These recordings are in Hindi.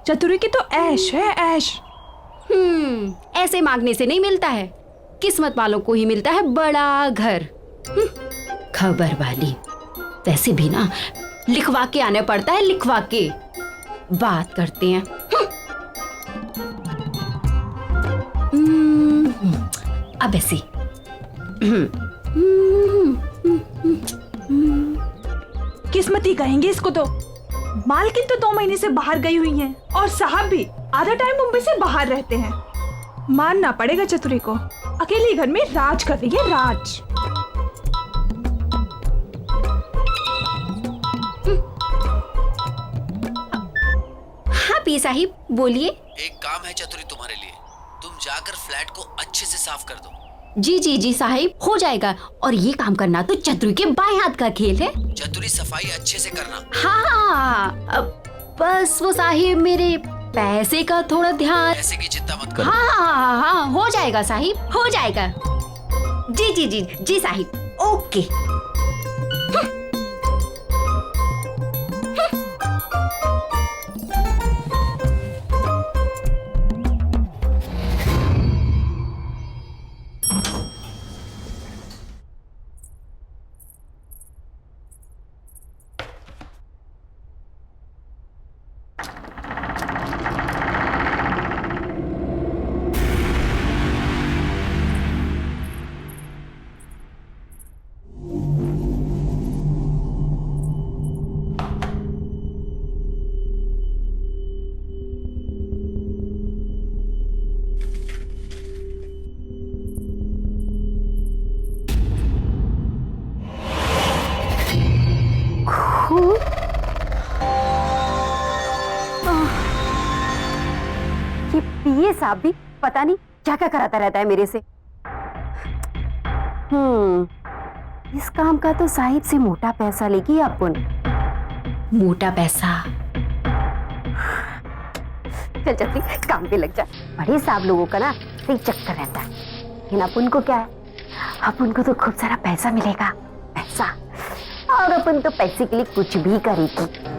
चतुरी की तो ऐश है, ऐश। ऐसे मांगने से नहीं मिलता है, किस्मत वालों को ही मिलता है बड़ा घर। खबर वाली। वैसे भी ना लिखवा के आना पड़ता है, लिखवा के। बात करते हैं। अब ऐसे किस्मती कहेंगे इसको तो। मालकिन तो 2 महीने से बाहर गई हुई हैं और साहब भी आधा टाइम मुंबई से बाहर रहते हैं। मानना पड़ेगा चतुरी को, अकेले घर में राज कर रही है, राज। हाँ पी साहिब बोलिए। एक काम है चतुरी तुम्हारे लिए, तुम जाकर फ्लैट को अच्छे से साफ कर दो। जी जी जी साहिब, हो जाएगा। और ये काम करना तो चतुरी के बाएं हाथ का खेल है। चतुरी सफाई अच्छे से करना। हाँ बस वो साहिब मेरे पैसे का थोड़ा ध्यान। पैसे की चिंता मत करो। हाँ हो जाएगा साहिब, हो जाएगा। जी जी जी जी साहिब, ओके। ये पीए साहब भी पता नहीं क्या क्या कराता रहता है मेरे से। इस काम का तो साहिब से मोटा पैसा लेगी अपन। मोटा पैसा। चल चल काम पे लग जा। बड़े साहब लोगों का ना सही चक्कर रहता है, लेकिन अपन को क्या है, अपन को तो खूब सारा पैसा मिलेगा, पैसा। और अपन तो पैसे के लिए कुछ भी करेगी।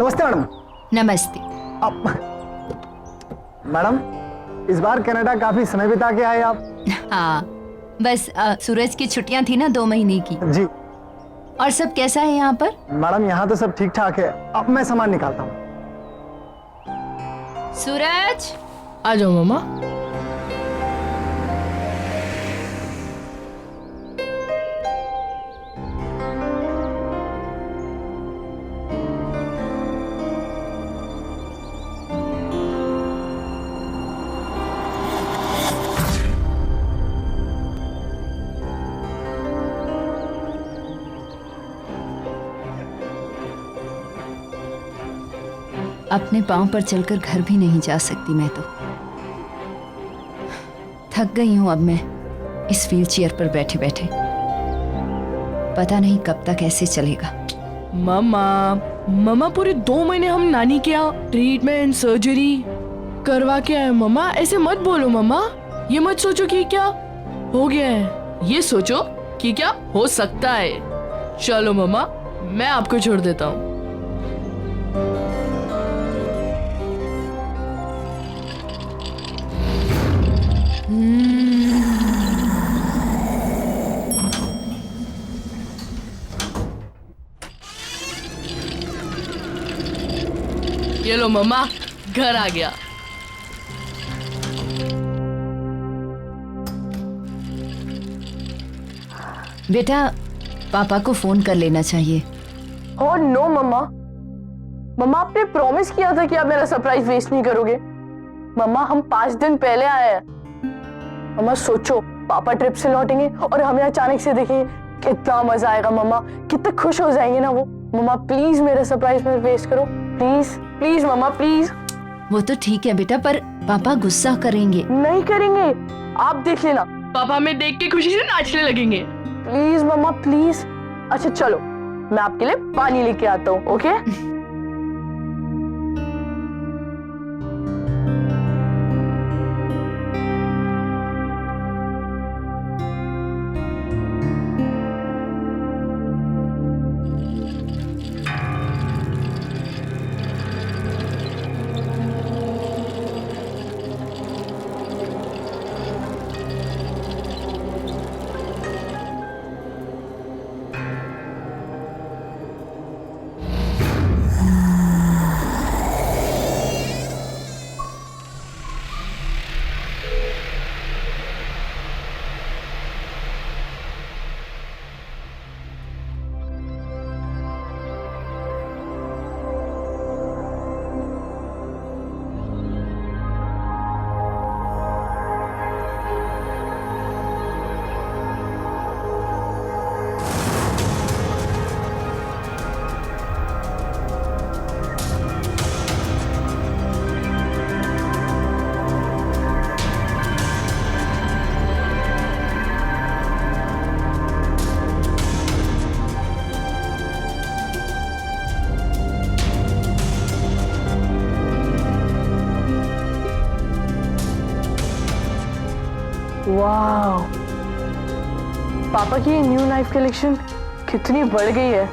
नमस्ते मैडम। नमस्ते। मैडम इस बार कनाडा काफी समय बिता के आए आप। हाँ बस सूरज की छुट्टियां थी ना 2 महीने की। जी और सब कैसा है यहाँ पर? मैडम, यहाँ तो सब ठीक ठाक है। अब मैं सामान निकालता हूँ। सूरज, आ जाओ मम्मा। अपने पांव पर चलकर घर भी नहीं जा सकती मैं तो। थक गई हूं अब मैं इस व्हील चेयर पर बैठे बैठे। पता नहीं कब तक ऐसे चलेगा। मम्मा पूरे 2 महीने हम नानी के यहाँ ट्रीटमेंट सर्जरी करवा के आए। मम्मा ऐसे मत बोलो मम्मा। ये मत सोचो कि क्या हो गया है, ये सोचो कि क्या हो सकता है। चलो मम्मा, मैं आपको छोड़ देता हूँ। ये लो मम्मा, घर आ गया। बेटा, पापा को फोन कर लेना चाहिए। ओह नो मम्मा, मम्मा आपने प्रॉमिस किया था कि आप मेरा सरप्राइज वेस्ट नहीं करोगे। मम्मा हम 5 दिन पहले आए हैं। मम्मा सोचो, पापा ट्रिप से लौटेंगे और हमें अचानक से देखेंगे, कितना मजा आएगा मम्मा, कितने खुश हो जाएंगे ना वो। मम्मा प्लीज मेरा सरप्राइज मत वेस्ट करो, प्लीज प्लीज मम्मा प्लीज। वो तो ठीक है बेटा, पर पापा गुस्सा करेंगे। नहीं करेंगे, आप देख लेना। पापा हमें देख के खुशी से नाचने लगेंगे। प्लीज मम्मा प्लीज। अच्छा चलो, मैं आपके लिए पानी लेके आता हूँ, ओके? वाह, पापा की न्यू नाइफ कलेक्शन कितनी बढ़ गई है।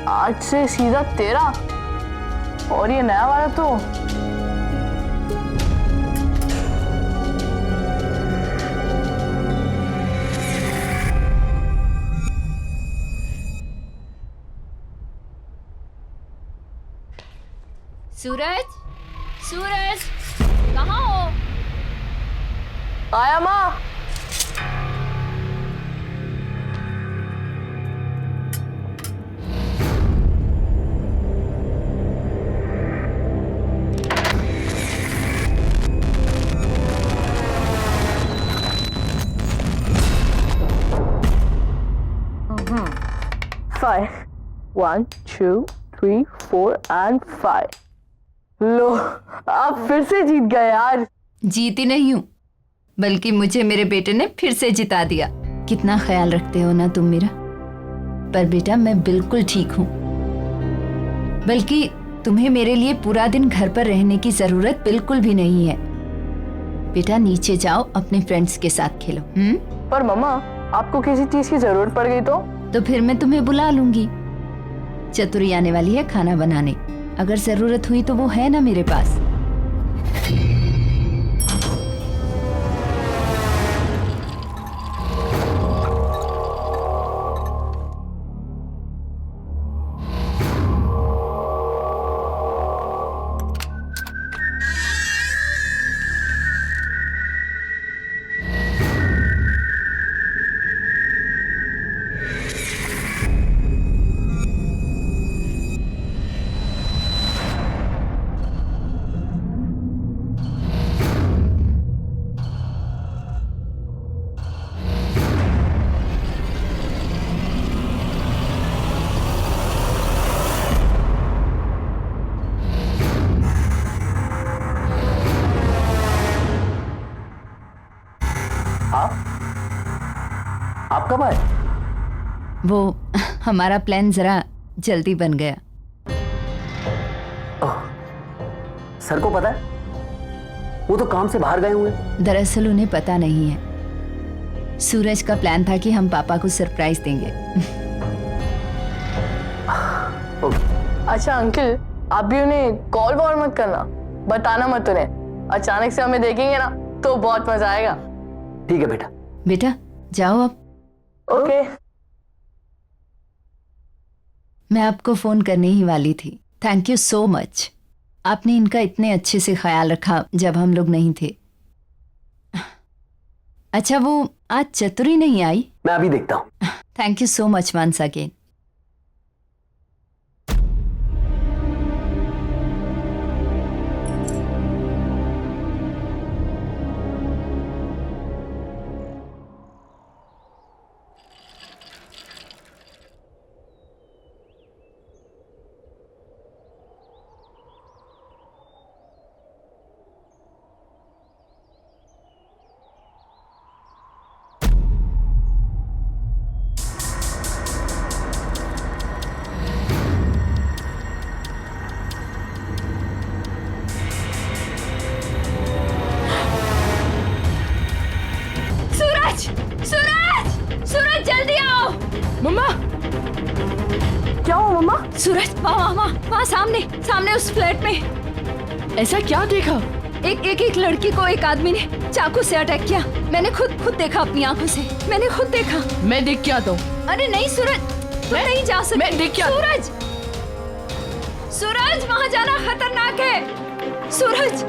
8 से सीधा 13 और ये नया वाला तो सूरज, सूरज कहाँ हो? आया माँ। Five. 1, 2, 3, 4 and 5. लो, आप फिर से जीत गए यार। जीती नहीं हूँ, बल्कि मुझे मेरे बेटे ने फिर से जिता दिया। कितना ख्याल रखते हो ना तुम मेरा। पर बेटा मैं बिल्कुल ठीक हूँ, बल्कि तुम्हें मेरे लिए पूरा दिन घर पर रहने की जरूरत बिल्कुल भी नहीं है। बेटा नीचे जाओ, अपने फ्रेंड्स के साथ खेलो। पर मम्मा, आपको किसी चीज की जरूरत पड़ गई तो फिर मैं तुम्हें बुला लूंगी। चतुरी आने वाली है खाना बनाने, अगर जरूरत हुई तो वो है ना मेरे पास। आप कब आए? वो हमारा प्लान जरा जल्दी बन गया। सर को पता है? वो तो काम से बाहर गए हुए। दरअसल उन्हें पता नहीं है। सूरज का प्लान था कि हम पापा को सरप्राइज देंगे। अच्छा अंकल, आप भी उन्हें कॉल वॉल मत करना, बताना मत उन्हें। अचानक से हमें देखेंगे ना तो बहुत मजा आएगा। ठीक है बेटा। बेटा जाओ अब। ओके। मैं आपको फोन करने ही वाली थी। Thank you so much. आपने इनका इतने अच्छे से ख्याल रखा जब हम लोग नहीं थे। अच्छा वो आज चतुरी नहीं आई? मैं अभी देखता हूँ। Thank you so much once again. Suraj जल्दी आओ। मम्मा क्या हुआ मम्मा? सूरज वहाँ सामने उस फ्लैट में ऐसा क्या देखा? एक लड़की को एक आदमी ने चाकू से अटैक किया। मैंने खुद देखा अपनी आंखों से। मैंने खुद देखा। मैं देख के आता हूँ। अरे नहीं सूरज, तुम नहीं जा सकते। मैं देख के आता। सूरज वहाँ जाना खतरनाक है। सूरज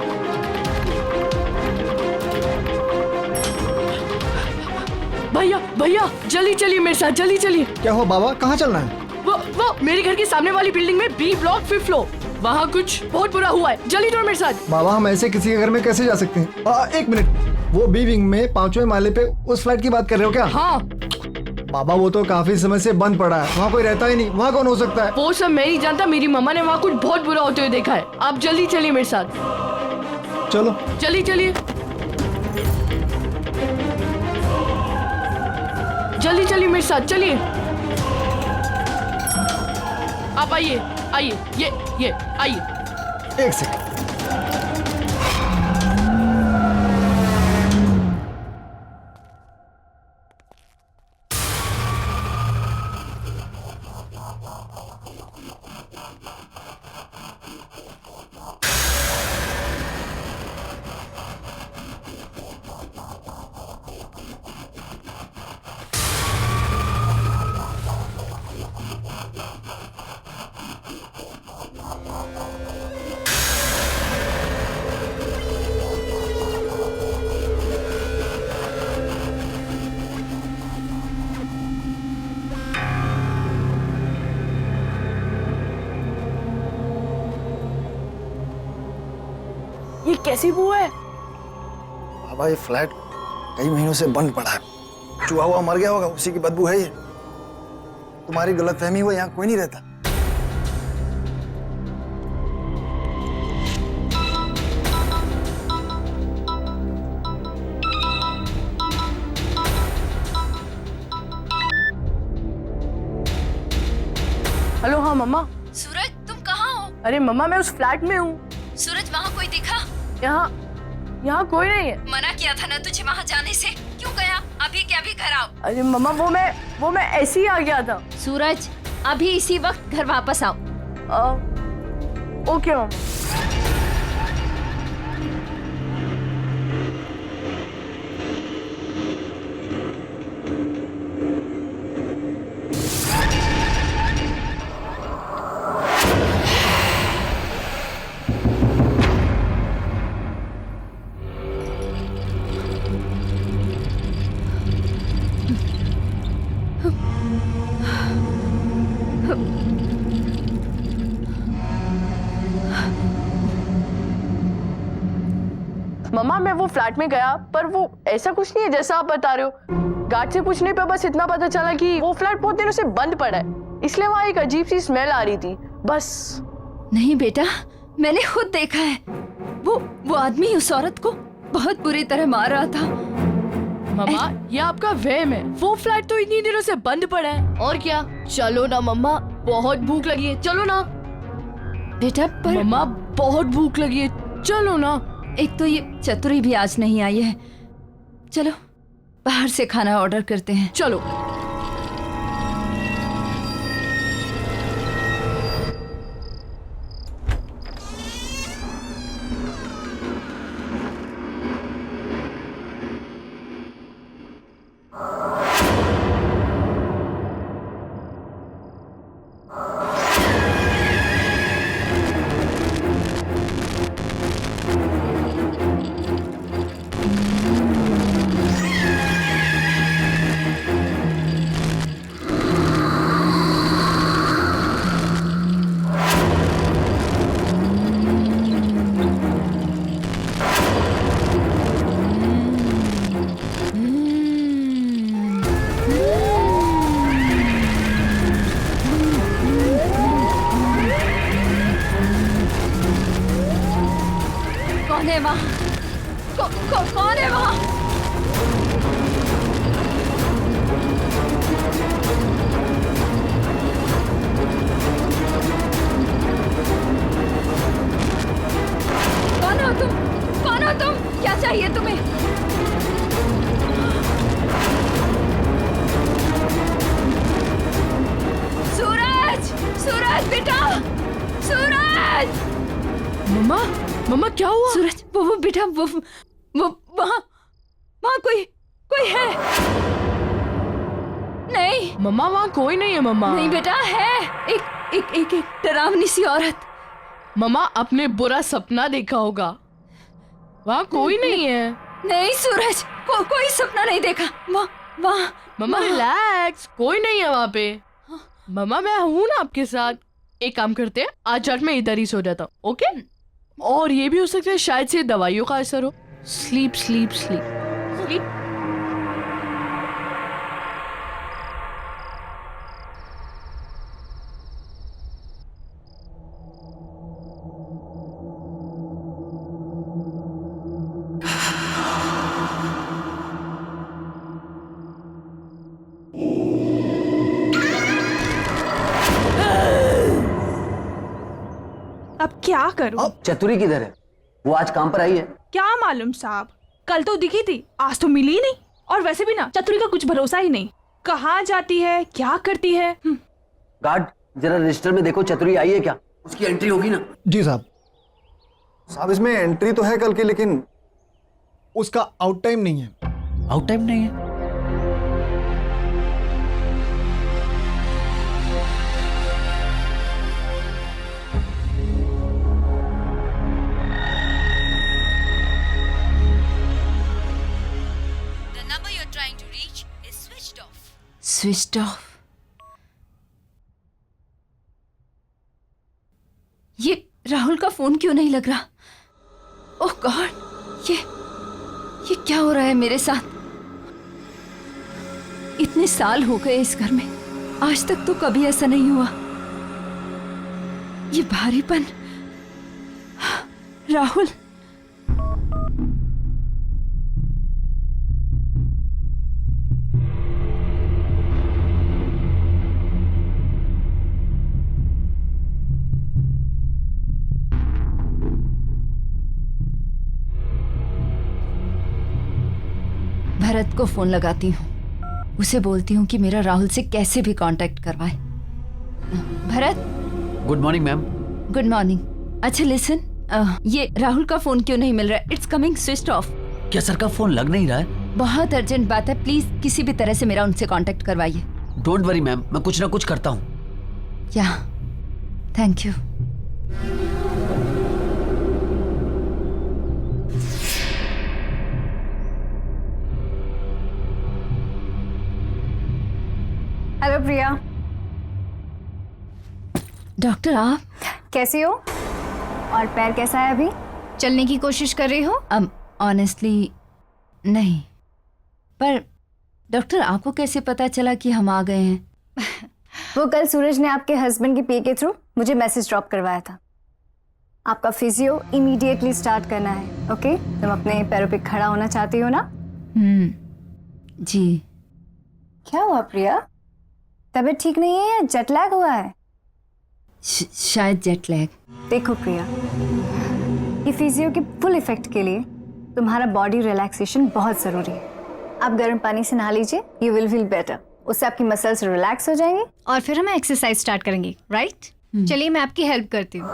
भैया जल्दी चलिए मेरे साथ, जल्दी चलिए। क्या हो बाबा, कहाँ चलना है? वो मेरे घर के सामने वाली बिल्डिंग में बी ब्लॉक 5th फ्लोर। वहाँ कुछ बहुत बुरा हुआ है। जल्दी चलो मेरे साथ। बाबा हम ऐसे किसी के घर में कैसे जा सकते हैं? एक मिनट, वो बी विंग में 5वें माले पे उस फ्लैट की बात कर रहे हो क्या? हाँ बाबा वो तो काफी समय से बंद पड़ा है, वहाँ कोई रहता ही नहीं। वहाँ कौन हो सकता है? वो सब मैं नहीं जानता। मेरी मम्मा ने वहाँ कुछ बहुत बुरा होते हुए देखा है। आप जल्दी चलिए मेरे साथ। चलो जल्दी चलिए, जल्दी चलिए मेरे साथ, चलिए। आप आइए, ये आइए। एक सेकंड। ये कैसी बू है? बाबा ये फ्लैट कई महीनों से बंद पड़ा है। चूहा हुआ मर गया होगा, उसी की बदबू है ये। तुम्हारी गलतफहमी हुई, यहाँ कोई नहीं रहता। हेलो, हाँ मम्मा। सूरज तुम कहाँ हो? अरे मम्मा मैं उस फ्लैट में हूँ। सूरज वहाँ कोई दिखा? यहाँ कोई नहीं है। मना किया था ना तुझे वहाँ जाने से, क्यों गया? अभी के अभी घर आओ। अरे मम्मा वो मैं ऐसे ही आ गया था। सूरज अभी इसी वक्त घर वापस आओ। ओके मम्मा। मम्मा मैं वो फ्लैट में गया, पर वो ऐसा कुछ नहीं है जैसा आप बता रहे हो। गार्ड से पूछने पे बस इतना पता चला कि वो फ्लैट बहुत दिनों से बंद पड़ा है, इसलिए वहाँ एक अजीब सी स्मेल आ रही थी, बस। नहीं बेटा, मैंने खुद देखा है। वो आदमी उस औरत को बहुत बुरी तरह मार रहा था। मम्मा ये आपका वहम है, वो फ्लैट तो इतनी दिनों से बंद पड़ा है। और क्या, चलो ना मम्मा, बहुत भूख लगी है, चलो ना। बेटा पर मम्मा बहुत भूख लगी है, चलो ना। एक तो ये चतुरी भी आज नहीं आई है, चलो बाहर से खाना ऑर्डर करते हैं। चलो। कौन है वहाँ? कौन है वहाँ? कौन हो तुम? कौन हो तुम? क्या चाहिए तुम्हें? सूरज! सूरज बेटा! सूरज! मम्मा मम्मा क्या हुआ? सूरज, वो बेटा, वो वहाँ कोई है? नहीं मम्मा वहाँ कोई नहीं है मम्मा। नहीं बेटा, है एक डरावनी सी औरत। मम्मा आपने बुरा सपना देखा होगा, वहाँ कोई नहीं है। नहीं सूरज, कोई सपना नहीं देखा। वहाँ मम्मा रिलैक्स, कोई नहीं है वहाँ पे। मम्मा मैं हूँ ना आपके साथ, एक काम करते हैं, आज रात में इधर ही सो जाता हूँ, ओके? और ये भी हो सकता है शायद से दवाइयों का असर हो। Sleep sleep sleep sleep. अब क्या करूं? चतुरी किधर है? वो आज काम पर आई है? क्या मालूम साहब, कल तो दिखी थी, आज तो मिली ही नहीं। और वैसे भी ना चतुरी का कुछ भरोसा ही नहीं, कहाँ जाती है, क्या करती है। गार्ड जरा रजिस्टर में देखो, चतुरी आई है क्या? उसकी एंट्री होगी ना? जी साहब। साहब इसमें एंट्री तो है कल की, लेकिन उसका आउट टाइम नहीं है। आउट टाइम नहीं है? Switched off. ये राहुल का फोन क्यों नहीं लग रहा? ओह गॉड, ये क्या हो रहा है मेरे साथ? इतने साल हो गए इस घर में, आज तक तो कभी ऐसा नहीं हुआ। ये भारीपन, राहुल। भरत को फोन लगाती हूँ, उसे बोलती हूँ कि मेरा राहुल से कैसे भी कांटेक्ट करवाए। Bharat. Good morning ma'am. Good morning. अच्छा लिसन, ये राहुल का फोन क्यों नहीं मिल रहा है? It's coming switched off. क्या सर का फोन लग नहीं रहा है? बहुत अर्जेंट बात है, प्लीज किसी भी तरह से मेरा उनसे कांटेक्ट करवाइए। डोंट वरी मैम, मैं कुछ ना कुछ करता हूँ। या, thank you. Hello Priya. Doctor आप कैसी हो? और पैर कैसा है अभी? चलने की कोशिश कर रही हो? ऑनेस्टली नहीं, पर डॉक्टर आपको कैसे पता चला कि हम आ गए हैं? वो कल सूरज ने आपके हस्बैंड के पीए के थ्रू मुझे मैसेज ड्रॉप करवाया था। आपका फिजियो इमीडिएटली स्टार्ट करना है, ओके? तुम अपने पैरों पे खड़ा होना चाहती हो ना? जी। क्या हुआ प्रिया? तबीयत ठीक नहीं है या जेट लैग हुआ है? शायद जेट लैग। देखो प्रिया, ये फिजियो के फुल इफेक्ट के लिए तुम्हारा बॉडी रिलैक्सेशन बहुत जरूरी है। आप गर्म पानी से नहा लीजिए, यू विल फील बेटर। उससे आपकी मसल्स रिलैक्स हो जाएंगे और फिर हम एक्सरसाइज स्टार्ट करेंगे, राइट? चलिए मैं आपकी हेल्प करती हूँ।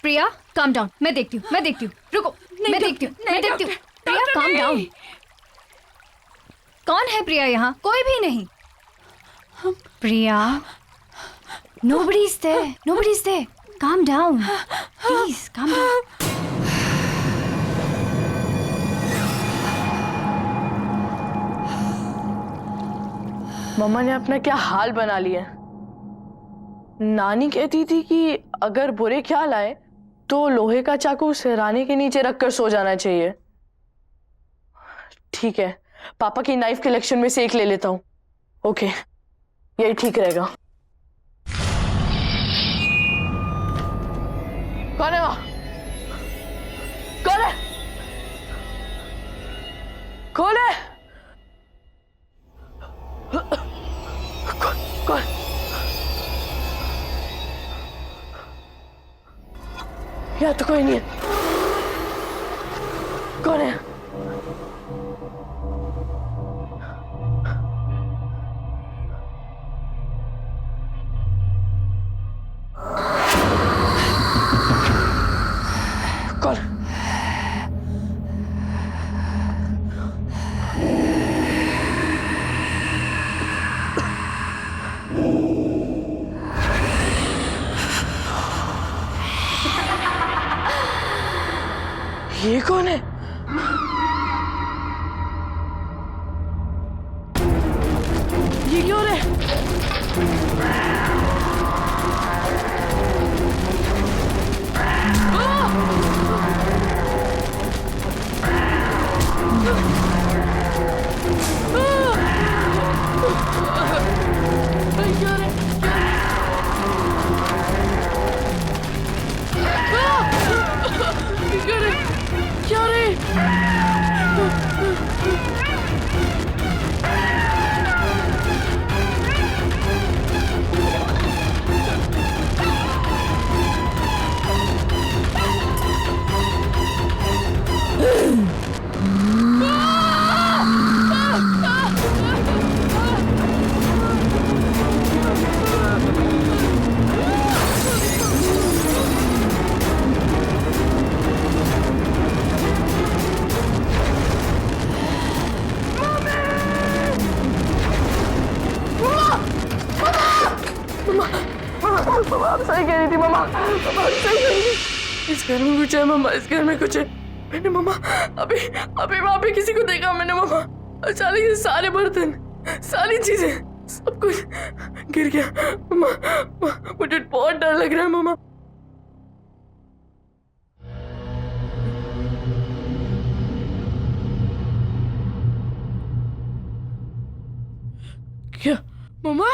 प्रिया काम डाउन, मैं देखती हूँ, रुको, मैं देखती हूँ। प्रिया काम डाउन। कौन है प्रिया यहाँ? कोई भी नहीं। प्रिया, nobody is there. Calm down, please, calm down. मम्मा ने अपना क्या हाल बना लिया। नानी कहती थी कि अगर बुरे ख्याल आए तो लोहे का चाकू सिरहाने के नीचे रखकर सो जाना चाहिए। ठीक है, पापा की नाइफ कलेक्शन में से एक ले लेता हूँ। ओके, यही ठीक रहेगा। कौन है वहां? कौन है? कौन है? कौन? यहाँ तो कोई नहीं है। कौन है? कौन? ये कौन है? ये क्यों है? क्या रे? मम्मा आप सही कह रही थी मम्मा, मम्मा आप सही कह रही थी। इस घर में कुछ है मम्मा, इस घर में कुछ है। मैंने मम्मा अभी अभी वहाँ पे किसी को देखा मैंने मम्मा, अचानक से सारे बर्तन, सारी चीजें, सब कुछ गिर गया मम्मा, मुझे बहुत डर लग रहा है मम्मा। क्या मम्मा?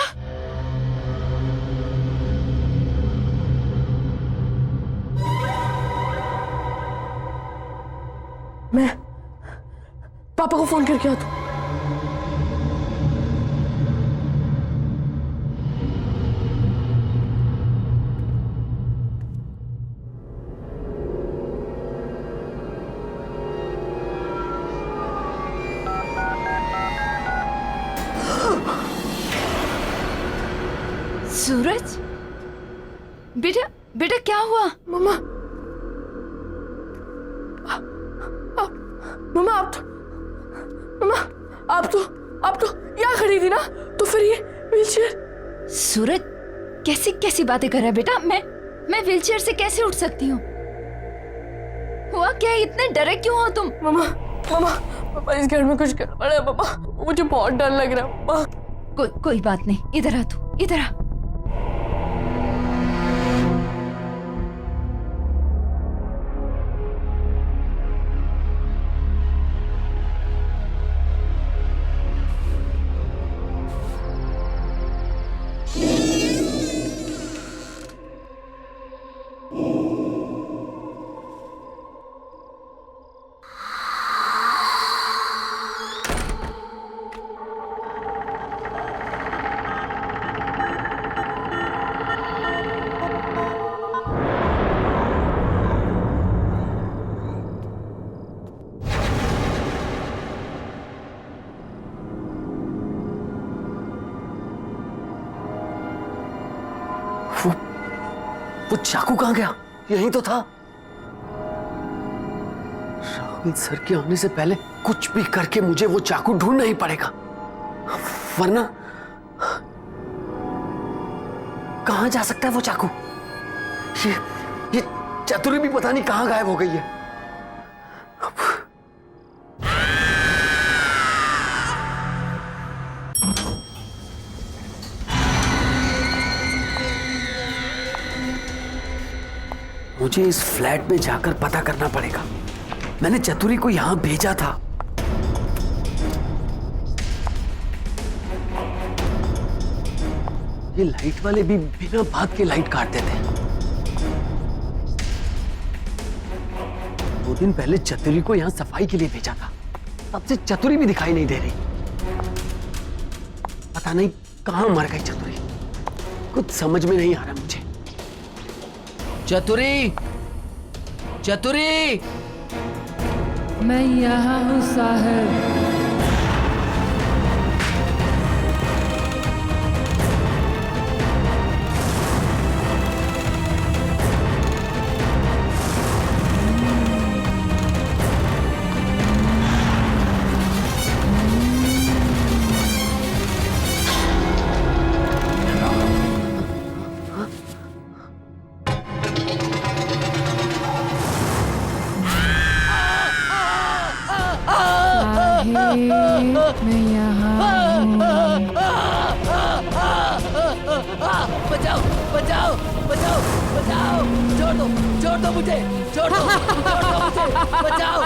मैं पापा को फोन करके आता हूँ। सूरज, बेटा बेटा क्या हुआ? मम्मा मम्मा आप तो यहाँ खड़ी थी ना, तो फिर ये व्हीलचेयर। सूरज कैसी कैसी बातें कर रहा है बेटा? मैं व्हीलचेयर से कैसे उठ सकती हूँ? हुआ क्या? इतने डरे क्यों हो तुम? मम्मा इस घर में कुछ गड़बड़ है मम्मा, मुझे बहुत डर लग रहा है मम्मा। कोई बात नहीं, इधर आ तू, इधर आ। वो चाकू कहाँ गया? यहीं तो था। राहुल सर के आने से पहले कुछ भी करके मुझे वो चाकू ढूंढना ही पड़ेगा, वरना कहाँ जा सकता है वो चाकू? ये चतुरी भी पता नहीं कहाँ गायब हो गई है। मुझे इस फ्लैट में जाकर पता करना पड़ेगा। मैंने चतुरी को यहां भेजा था। ये लाइट वाले भी बिना बात के लाइट काट देते हैं। 2 दिन पहले चतुरी को यहां सफाई के लिए भेजा था, अब से चतुरी भी दिखाई नहीं दे रही। पता नहीं कहां मर गई चतुरी, कुछ समझ में नहीं आ रहा मुझे। चतुरी, चतुरी, मैं यहाँ हूँ साहब। मैं यहाँ बचाओ बचाओ बचाओ बचाओ, छोड़ दो मुझे, छोड़ दो मुझे, बचाओ,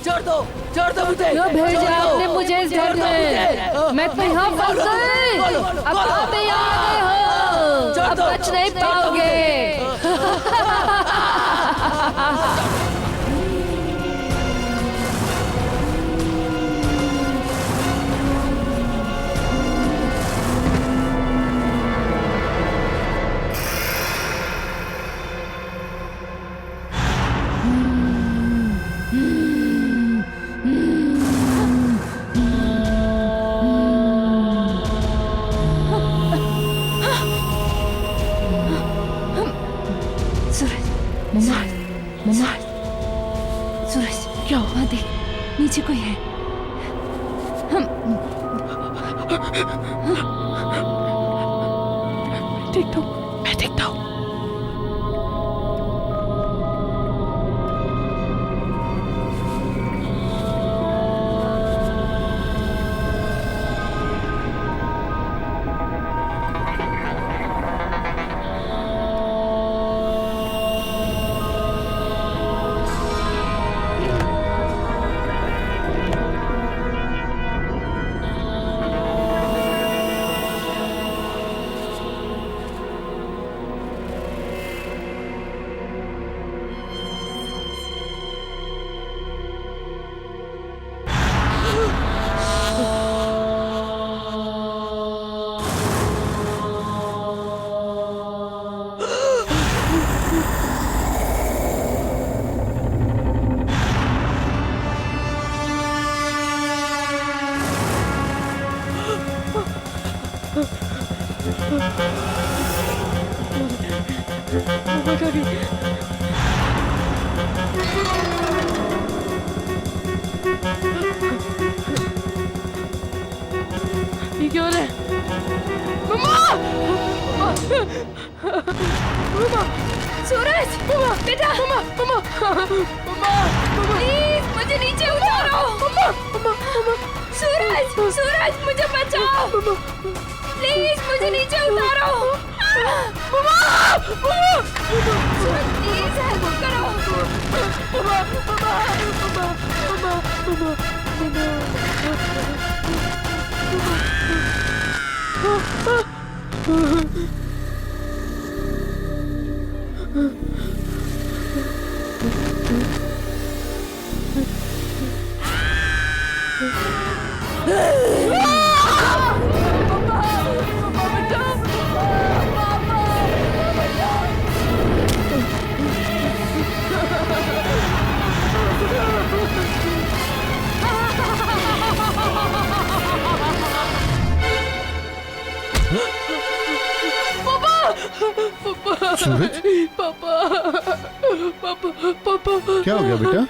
छोड़ दो मुझे। क्यों भेजा आपने मुझे इस घर में? मैं तो यहाँ फंस गई। अब आप यहाँ आ गए हो, अब बच नहीं पाओगे। मम्मा, सूरज क्या हुआ? देख नीचे कोई है। देखता हूँ, मैं देखता हूँ। ये क्या हो रहा है? मम्मा! मम्मा! सूरज, बेटा, प्लीज मुझे नीचे उतारो। सूरज, मुझे बचाओ। प्लीज मुझे नीचे उतारो। सूरज, प्लीज हेल्प करो। सूरज, पापा क्या हो गया बेटा?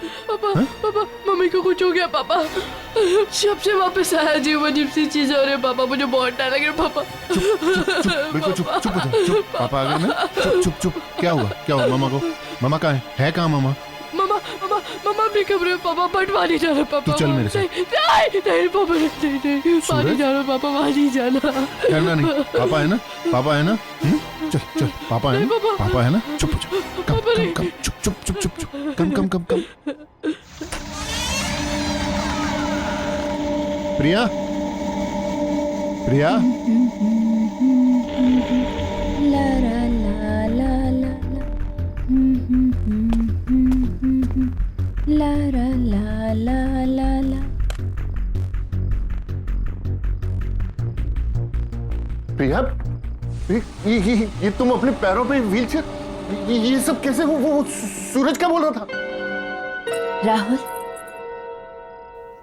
पापा मम्मी को कुछ हो गया पापा। शब से वापस आया जी, वो अजीब सी चीज हो रही है पापा, मुझे बहुत डर लग रहा है पापा। चुप बिल्कुल चुप हो जा, चुप। पापा आ गए ना? चुप। क्या हुआ मामा को? मामा कहाँ है कहाँ मामा? मम्मा भी कमरे में पापा, बट वहाँ नहीं जाना पापा। तू चल मेरे साथ। नहीं पापा, नहीं वहाँ नहीं जाना पापा, वहाँ नहीं जाना। डरना नहीं, पापा है ना? चल पापा है ना? चुप हो जा। कम चुप। कम। प्रिया ला ला ला ला ला ला ला ला ला ला। प्रिया, ये तुम अपने पैरों पे व्हीलचेयर, ये सब कैसे? वो सूरज क्या बोल रहा था? राहुल,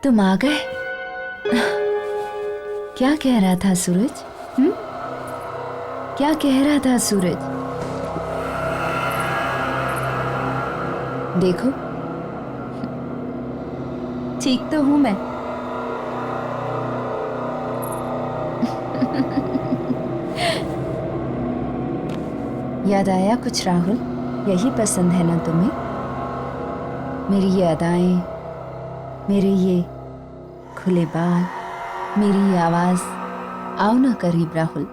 तुम आ गए? क्या कह रहा था सूरज? क्या कह रहा था सूरज? देखो, ठीक तो हूं मैं। याद आया कुछ राहुल? यही पसंद है ना तुम्हें? मेरी ये अदाएं, मेरे ये खुले बाल, मेरी ये आवाज। आओ ना करीब राहुल।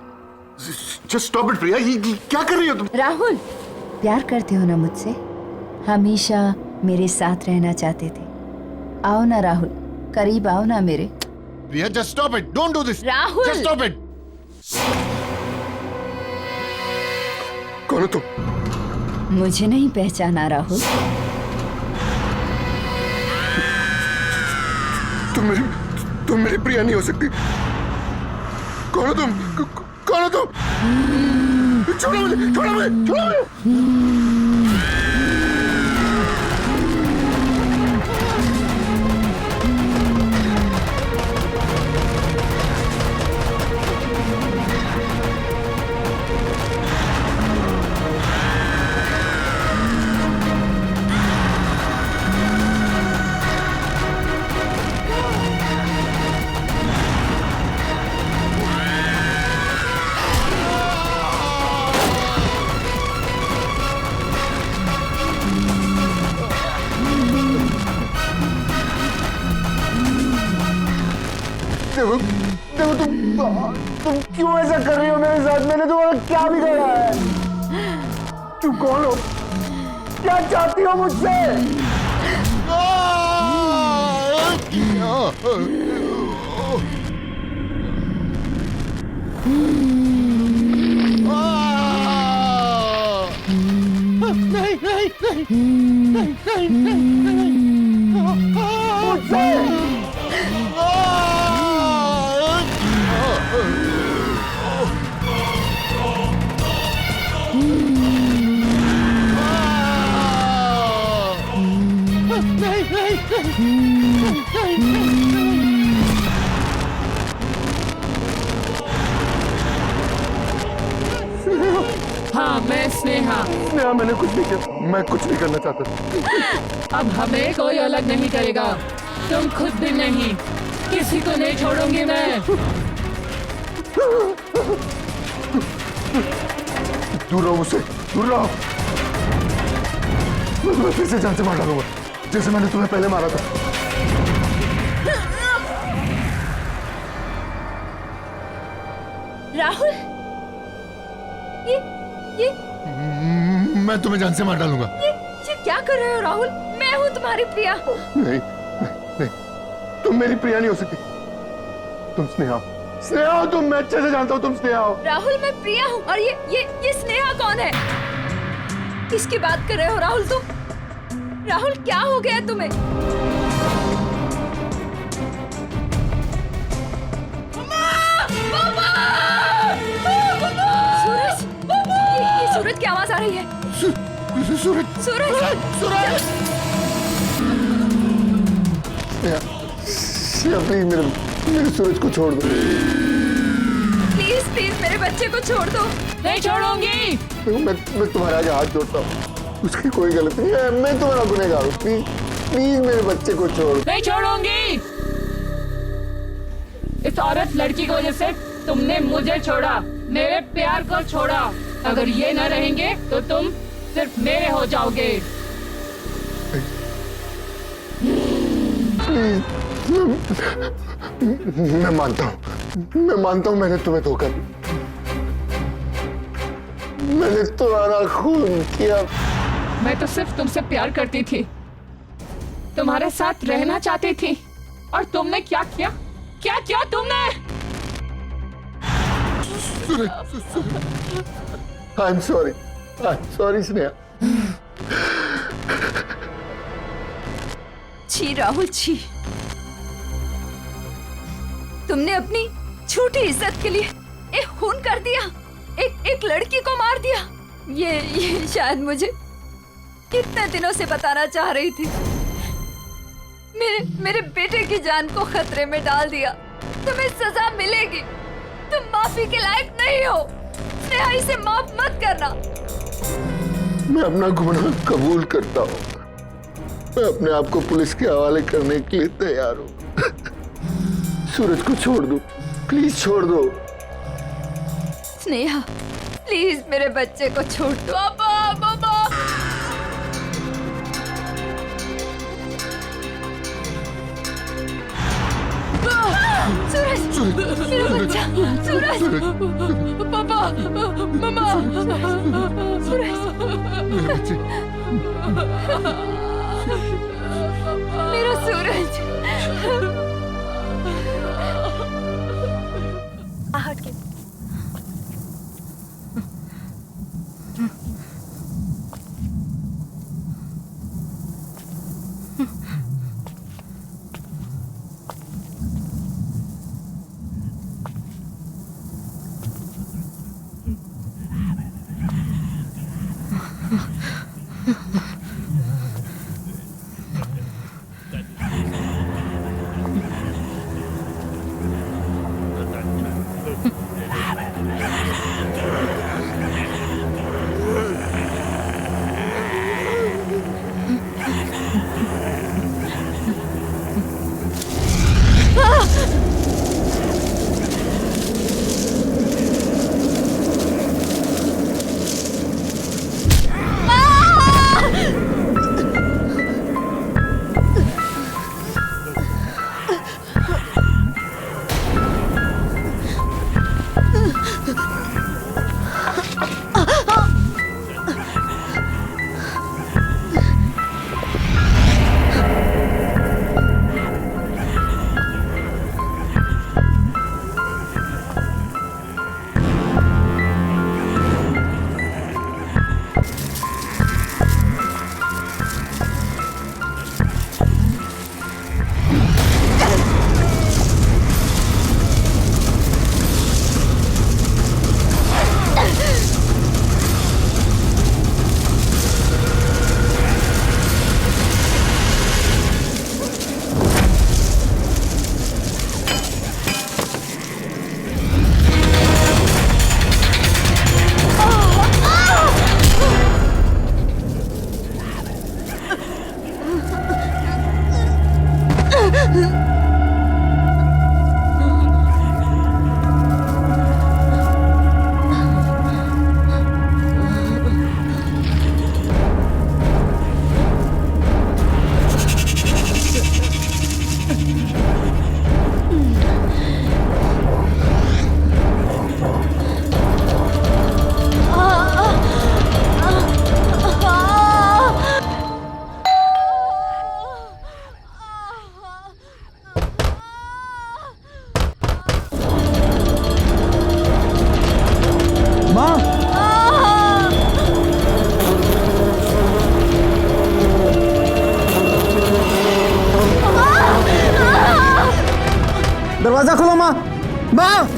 Just stop it, प्रिया, ये क्या कर रही हो तुम? राहुल, प्यार करते हो ना मुझसे? हमेशा मेरे साथ रहना चाहते थे। आओ ना राहुल, करीब आओ ना मेरे। प्रिया, just stop it, don't do this. Rahul! Just stop it. कौन हो तुम? मुझे नहीं पहचाना राहुल? तुम मेरी प्रिया नहीं हो सकती। कौन हो तुम? छोड़ो मुझे। देखो देखो तुम क्यों ऐसा कर रही हो मेरे साथ? मैंने तुम्हारा क्या बिगाड़ा है? तुम कौन हो? क्या चाहती हो मुझसे? नहीं नहीं नहीं नहीं नहीं मुझसे हाँ, मैं स्नेहा। स्नेहा, मैंने कुछ नहीं किया। मैं कुछ नहीं करना चाहता। अब हमें कोई अलग नहीं करेगा, तुम खुद भी नहीं। किसी को नहीं छोड़ूंगी मैं। दूर रहो मुझसे, दूर रहो। मैं फिर से जान से मार डालूंगा, जैसे मैंने तुम्हें पहले मारा था। राहुल, ये मैं तुम्हें जान से मार डालूंगा। ये क्या कर रहे हो राहुल? मैं हूँ तुम्हारी प्रिया। नहीं, नहीं, तुम मेरी प्रिया नहीं हो सकती। तुम स्नेहा हो। स्नेहा हो तुम, मैं अच्छे से जानता हूँ तुम स्नेहा हो। राहुल, मैं प्रिया हूँ। और ये स्नेहा कौन है? किसकी बात कर रहे हो राहुल तुम? राहुल, क्या हो गया तुम्हें? सूरज, ये सूरज की आवाज आ रही है। सूरज, सूरज, सूरज। स्नेहा, प्लीज मेरे सूरज को छोड़ दो। प्लीज प्लीज मेरे बच्चे को छोड़ दो। नहीं छोड़ूंगी। मैं तुम्हारे आगे हाथ जोड़ता हूँ, उसकी कोई गलती नहीं है। मैं तुम्हारा गुनहगार हूँ। प्लीज प्लीज मेरे बच्चे को छोड़। नहीं छोड़ूंगी। इस औरत लड़की की वजह से तुमने मुझे छोड़ा, मेरे प्यार को छोड़ा। अगर ये न रहेंगे तो तुम सिर्फ मेरे हो जाओगे। मैं मानता हूँ मैंने तुम्हें धोखा दिया। मैंने तुम्हारा खून किया। मैं तो सिर्फ तुमसे प्यार करती थी, तुम्हारे साथ रहना चाहती थी। और तुमने क्या किया? क्या किया तुमने? I am sorry Sneha. छी राहुल, छी। तुमने अपनी छोटी इज्जत के लिए एक खून कर दिया, एक लड़की को मार दिया। ये शायद मुझे कितने दिनों से बताना चाह रही थी। मेरे बेटे की जान को खतरे में डाल दिया। तुम्हें सजा मिलेगी। तुम माफी के लायक नहीं हो। स्नेहा, इसे माफ मत करना। मैं अपना गुनाह कबूल करता हूँ। मैं अपने आप को पुलिस के हवाले करने के लिए तैयार हूँ। सूरज को छोड़ दो, प्लीज छोड़ दो। स्नेहा, प्लीज मेरे बच्चे को छोड़ दो। पापा, पापा। सूरज, मेरा बच्चा, सूरज, पापा, मम्मा, सूरज, मेरा सूरज। हट के। दरवाजा खोलो माँ। माँ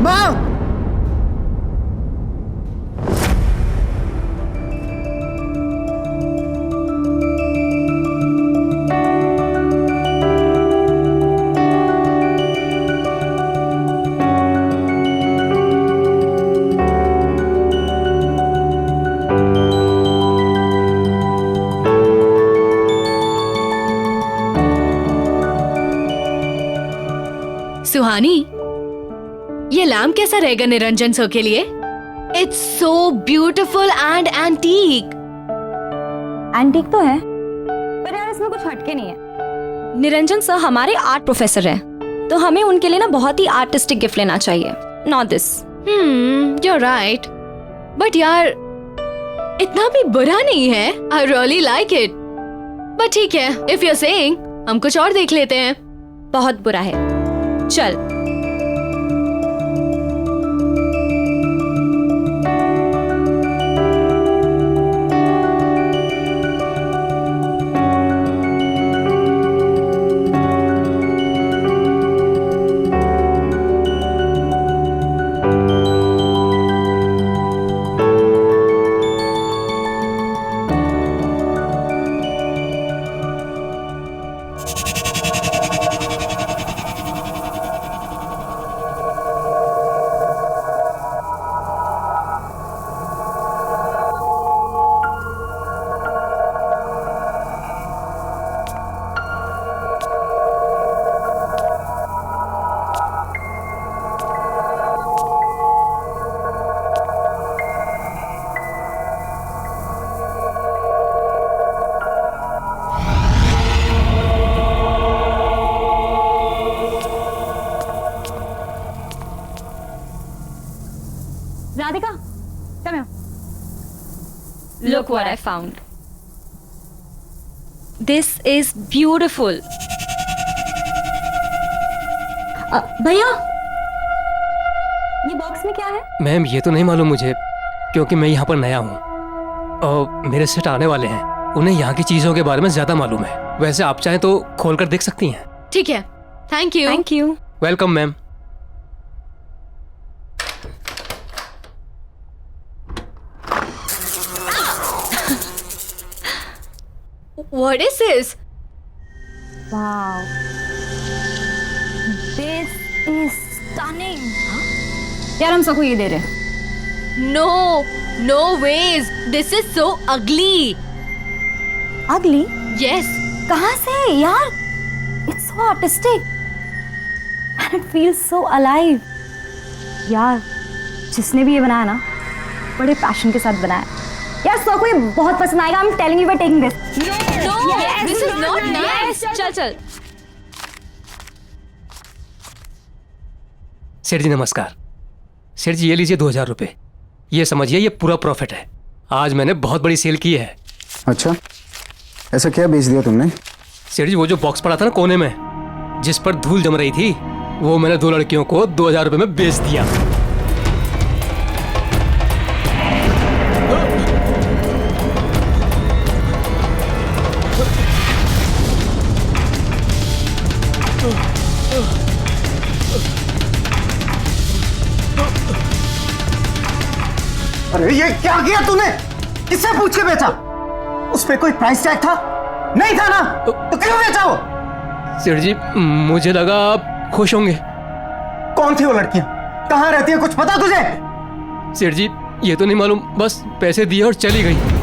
माँ सुहानी, ये लैम्प कैसा रहेगा निरंजन सर के लिए? It's so beautiful and antique. Antique तो है, पर यार इसमें कुछ हटके नहीं है। निरंजन सर हमारे आर्ट प्रोफेसर हैं, तो हमें उनके लिए ना बहुत ही आर्टिस्टिक गिफ्ट लेना चाहिए, not this. You are right, but यार इतना भी बुरा नहीं है। I really like it, but ठीक है, इफ यू आर सेइंग, हम कुछ और देख लेते हैं। बहुत बुरा है, चल। Radhika, come here. Look what I found. This is beautiful. भैया, ये बॉक्स में क्या है? मैम ये तो नहीं मालूम मुझे, क्योंकि मैं यहाँ पर नया हूँ और मेरे सेट आने वाले हैं। उन्हें यहाँ की चीजों के बारे में ज्यादा मालूम है। वैसे आप चाहें तो खोलकर देख सकती हैं। ठीक है, thank you. Thank you. Welcome ma'am. What is this? Wow. This is stunning. यार हम सबको ये दे रहे हैं। No, no ways. This is so ugly. Ugly? Yes. कहाँ से यार? It's so artistic. And it feels so alive. यार, जिसने भी ये बनाया ना, बड़े पैशन के साथ बनाया। यार सबको ये बहुत पसंद आएगा। I'm telling you we're taking this. No, Yes, this is not nice. चल चल। सेठ जी नमस्कार। सेठ जी ये लीजिए 2000 रुपये। ये समझिए ये पूरा प्रॉफिट है। आज मैंने बहुत बड़ी सेल की है। अच्छा, ऐसा क्या बेच दिया तुमने? सेठ जी वो जो बॉक्स पड़ा था ना कोने में, जिस पर धूल जम रही थी, वो मैंने 2 लड़कियों को 2000 रुपये में बेच दिया। अरे ये क्या किया तूने? किससे पूछ के बेचा? उस पे कोई प्राइस टैग था? नहीं था ना? तो क्यों बेचा वो? सेठ जी मुझे लगा आप खुश होंगे। कौन थी वो लड़कियां? कहाँ रहती है, कुछ पता तुझे? सेठ जी ये तो नहीं मालूम, बस पैसे दिए और चली गई।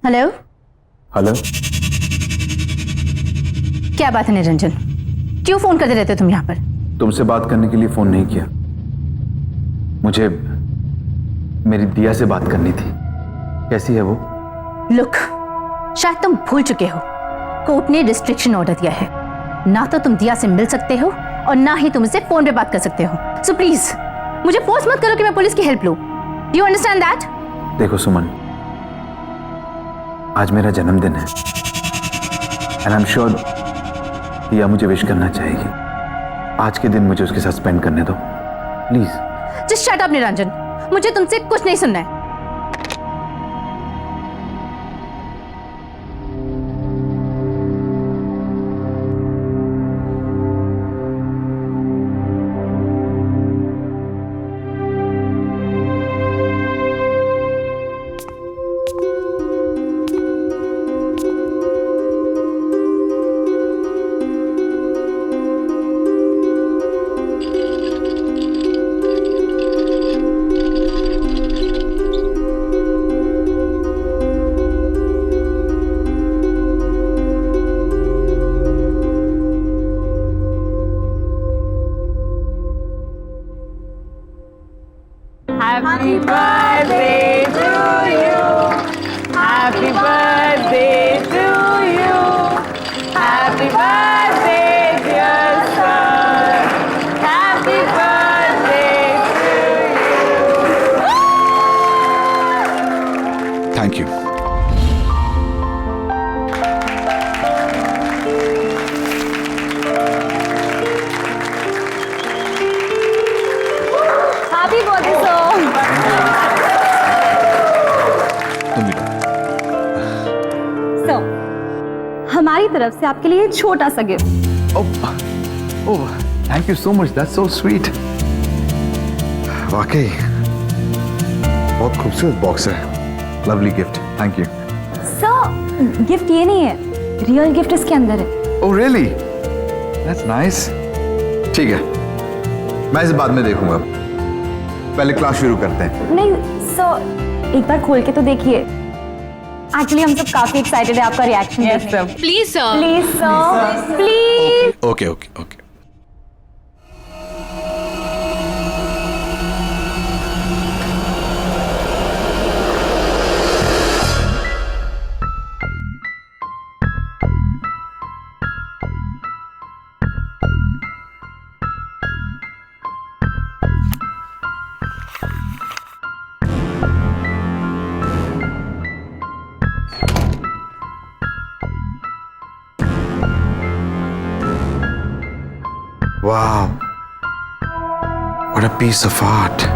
हेलो। हेलो, क्या बात है निरंजन? क्यों फोन करते रहते हो तुम यहाँ पर? तुमसे बात करने के लिए फोन नहीं किया, मुझे मेरी दिया से बात करनी थी। कैसी है वो? लुक, शायद तुम भूल चुके हो, कोर्ट ने रिस्ट्रिक्शन ऑर्डर दिया है, ना तो तुम दिया से मिल सकते हो और ना ही तुम इससे फोन पे बात कर सकते हो। सो प्लीज मुझे फोर्स मत करो कि मैं पुलिस की हेल्प लूं। Do you understand that? देखो सुमन, आज मेरा जन्मदिन है एंड आई एम श्योर दिया मुझे विश करना चाहेगी। आज के दिन मुझे उसके साथ स्पेंड करने दो please. Just shut up Niranjan, मुझे तुमसे कुछ नहीं सुनना है। Happy birthday to you. Happy birthday to you. Happy birthday, dear son. Happy birthday to you. Thank you. Happy birthday, sir. तुम भी So, हमारी तरफ से आपके लिए छोटा सा gift. Oh thank you so much, that's so sweet. वाकई बहुत खूबसूरत बॉक्स है। Lovely gift, thank you. Sir, gift ये नहीं है, रियल गिफ्ट इसके अंदर है। Oh really, that's nice. ठीक है, मैं इसे बाद में देखूंगा, पहले क्लास शुरू करते हैं। नहीं सर, एक बार खोल के तो देखिए। एक्चुअली हम सब काफी एक्साइटेड है आपका रिएक्शन देखने के लिए। Please sir, please sir, please. Okay okay okay. Wow, what a piece of art.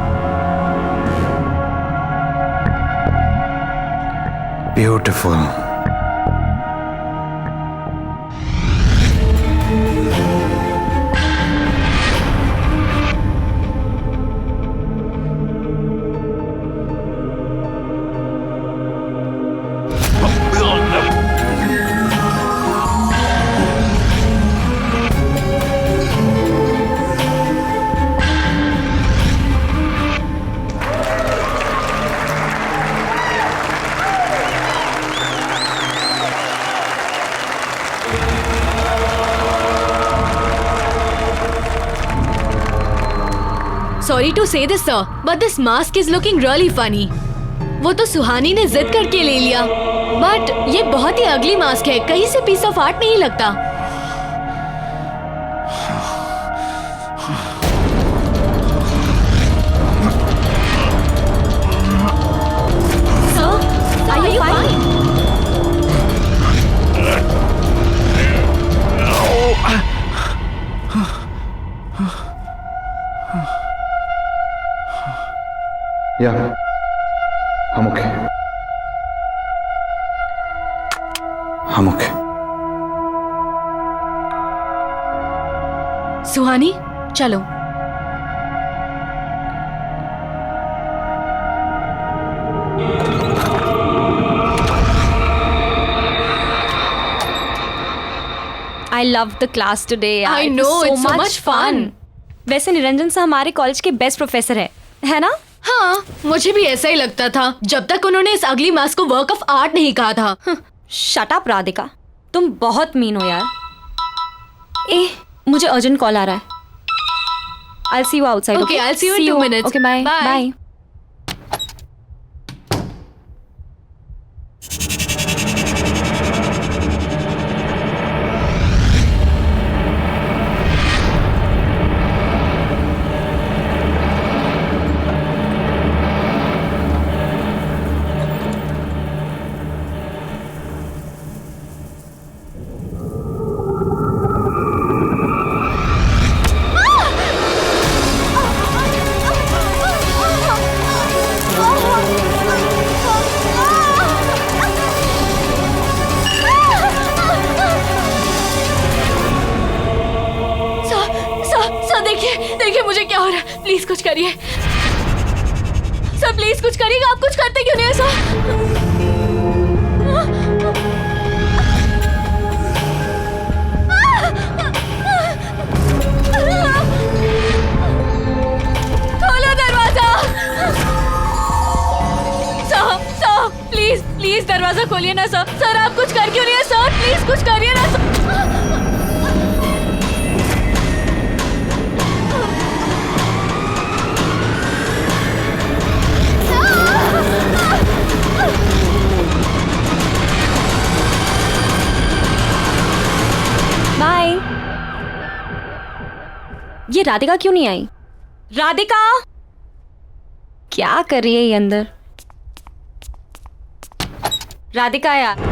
Beautiful. Sorry to say this sir, but this mask is looking really funny. वो तो सुहानी ने जिद करके ले लिया, बट ये बहुत ही अगली मास्क है, कहीं से पीस ऑफ आर्ट नहीं लगता। Sir, are you fine? या हम ओके, हम ओके। सुहानी चलो। I love the class today. I know, it's so much fun. वैसे निरंजन सर हमारे कॉलेज के बेस्ट प्रोफेसर है ना? हाँ, मुझे भी ऐसा ही लगता था जब तक उन्होंने इस अगली मास्क को वर्क ऑफ आर्ट नहीं कहा था। शट अप राधिका, तुम बहुत मीन हो यार। मुझे अर्जेंट कॉल आ रहा है। I'll see you outside. Okay, I'll see you in 2 minutes. Okay, bye. Bye. देखिए मुझे क्या हो रहा है, प्लीज कुछ करिए सर, प्लीज कुछ करिएगा। आप कुछ करते क्यों नहीं है सर? खोलो दरवाजा सर, प्लीज दरवाजा खोलिए ना सर। आप कुछ कर क्यों नहीं है सर? प्लीज कुछ करिए ना सर। बाय। ये राधिका क्यों नहीं आई? राधिका क्या कर रही है ये अंदर? राधिका यार,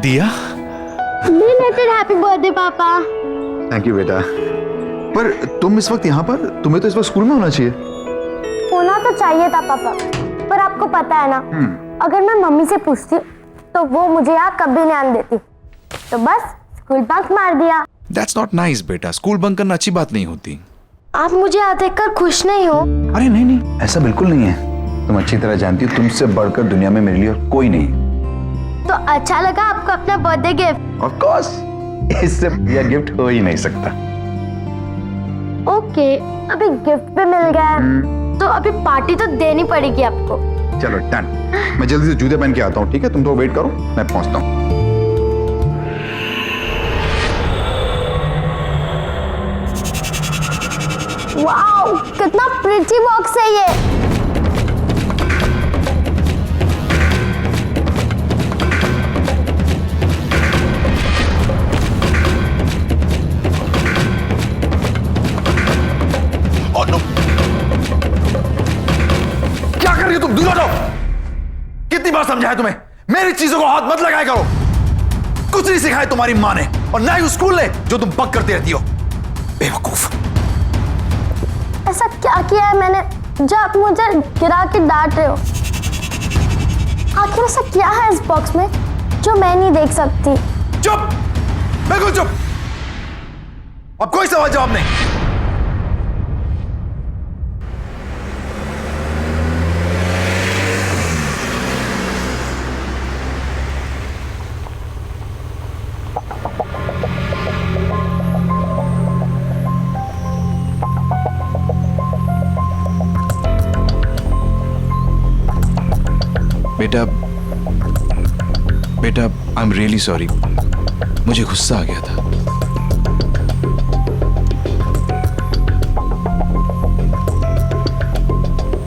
दिया, हैप्पी बर्थडे पापा। थैंक यू बेटा। पर तुम इस वक्त यहाँ पर, तुम्हें तो इस वक्त स्कूल में होना चाहिए। होना तो चाहिए था पापा, पर आपको पता है ना, अगर मैं मम्मी से पूछती तो वो मुझे यहाँ कभी नहीं आने देती, तो बस स्कूल बंक मार दिया। That's not nice बेटा, स्कूल बंक करना अच्छी बात नहीं होती। आप मुझे यहाँ देखकर खुश नहीं हो? अरे नहीं, ऐसा बिल्कुल नहीं है। तुम अच्छी तरह जानती हो, तुमसे बढ़कर दुनिया में मेरे लिए और कोई नहीं। तो अच्छा लगा आपको अपना बर्थडे गिफ्ट? Of course, इससे बढ़िया गिफ्ट हो ही नहीं सकता। ओके, अभी गिफ्ट भी मिल गया है, तो अभी पार्टी तो देनी पड़ेगी आपको। चलो डन, मैं जल्दी से जूते पहन के आता हूँ, ठीक है? तुम तो वेट करो, मैं पहुंचता हूँ। वाओ, कितना प्रिटी बॉक्स है ये। क्या कर रही हो तुम? दूर हटो। कितनी बार समझाया तुम्हें, मेरी चीजों को हाथ मत लगाया करो। कुछ नहीं सिखाया तुम्हारी माँ ने, और ना ही उस स्कूल ने जो तुम बक करती रहती हो। बेवकूफ। ऐसा क्या किया है मैंने जो आप मुझे गिरा के डांट रहे हो? आखिर ऐसा क्या है इस बॉक्स में जो मैं नहीं देख सकती? चुप, बिल्कुल चुप। अब कोई सवाल जवाब नहीं। बेटा, आई एम रियली सॉरी, मुझे गुस्सा आ गया था।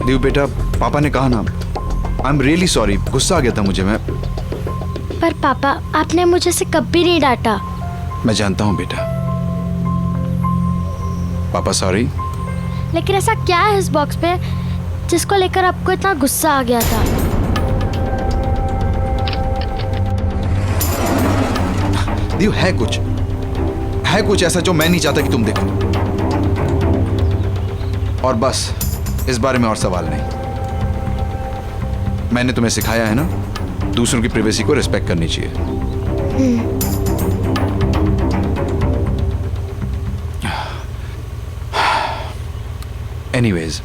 देव बेटा, पापा ने कहा ना, आई एम रियली सॉरी, गुस्सा आ गया था मुझे। मैं पर पापा, आपने मुझे से कभी नहीं डांटा। मैं जानता हूं बेटा। पापा सॉरी। लेकिन ऐसा क्या है इस बॉक्स पे जिसको लेकर आपको इतना गुस्सा आ गया था? देव, है कुछ ऐसा जो मैं नहीं चाहता कि तुम देखो। और बस इस बारे में और सवाल नहीं। मैंने तुम्हें सिखाया है ना, दूसरों की प्राइवेसी को रिस्पेक्ट करनी चाहिए। एनीवेज,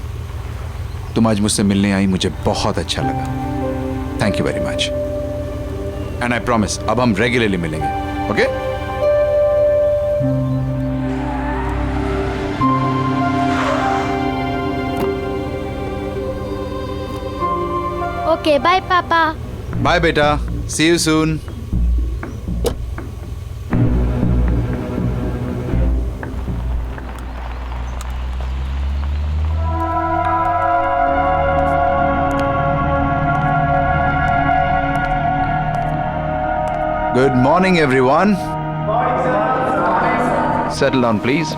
तुम आज मुझसे मिलने आई, मुझे बहुत अच्छा लगा। Thank you very much and I promise अब हम रेगुलरली मिलेंगे. ओके ओके बाय पापा. बाय बेटा, see you soon. Good morning, everyone. Settle down, please.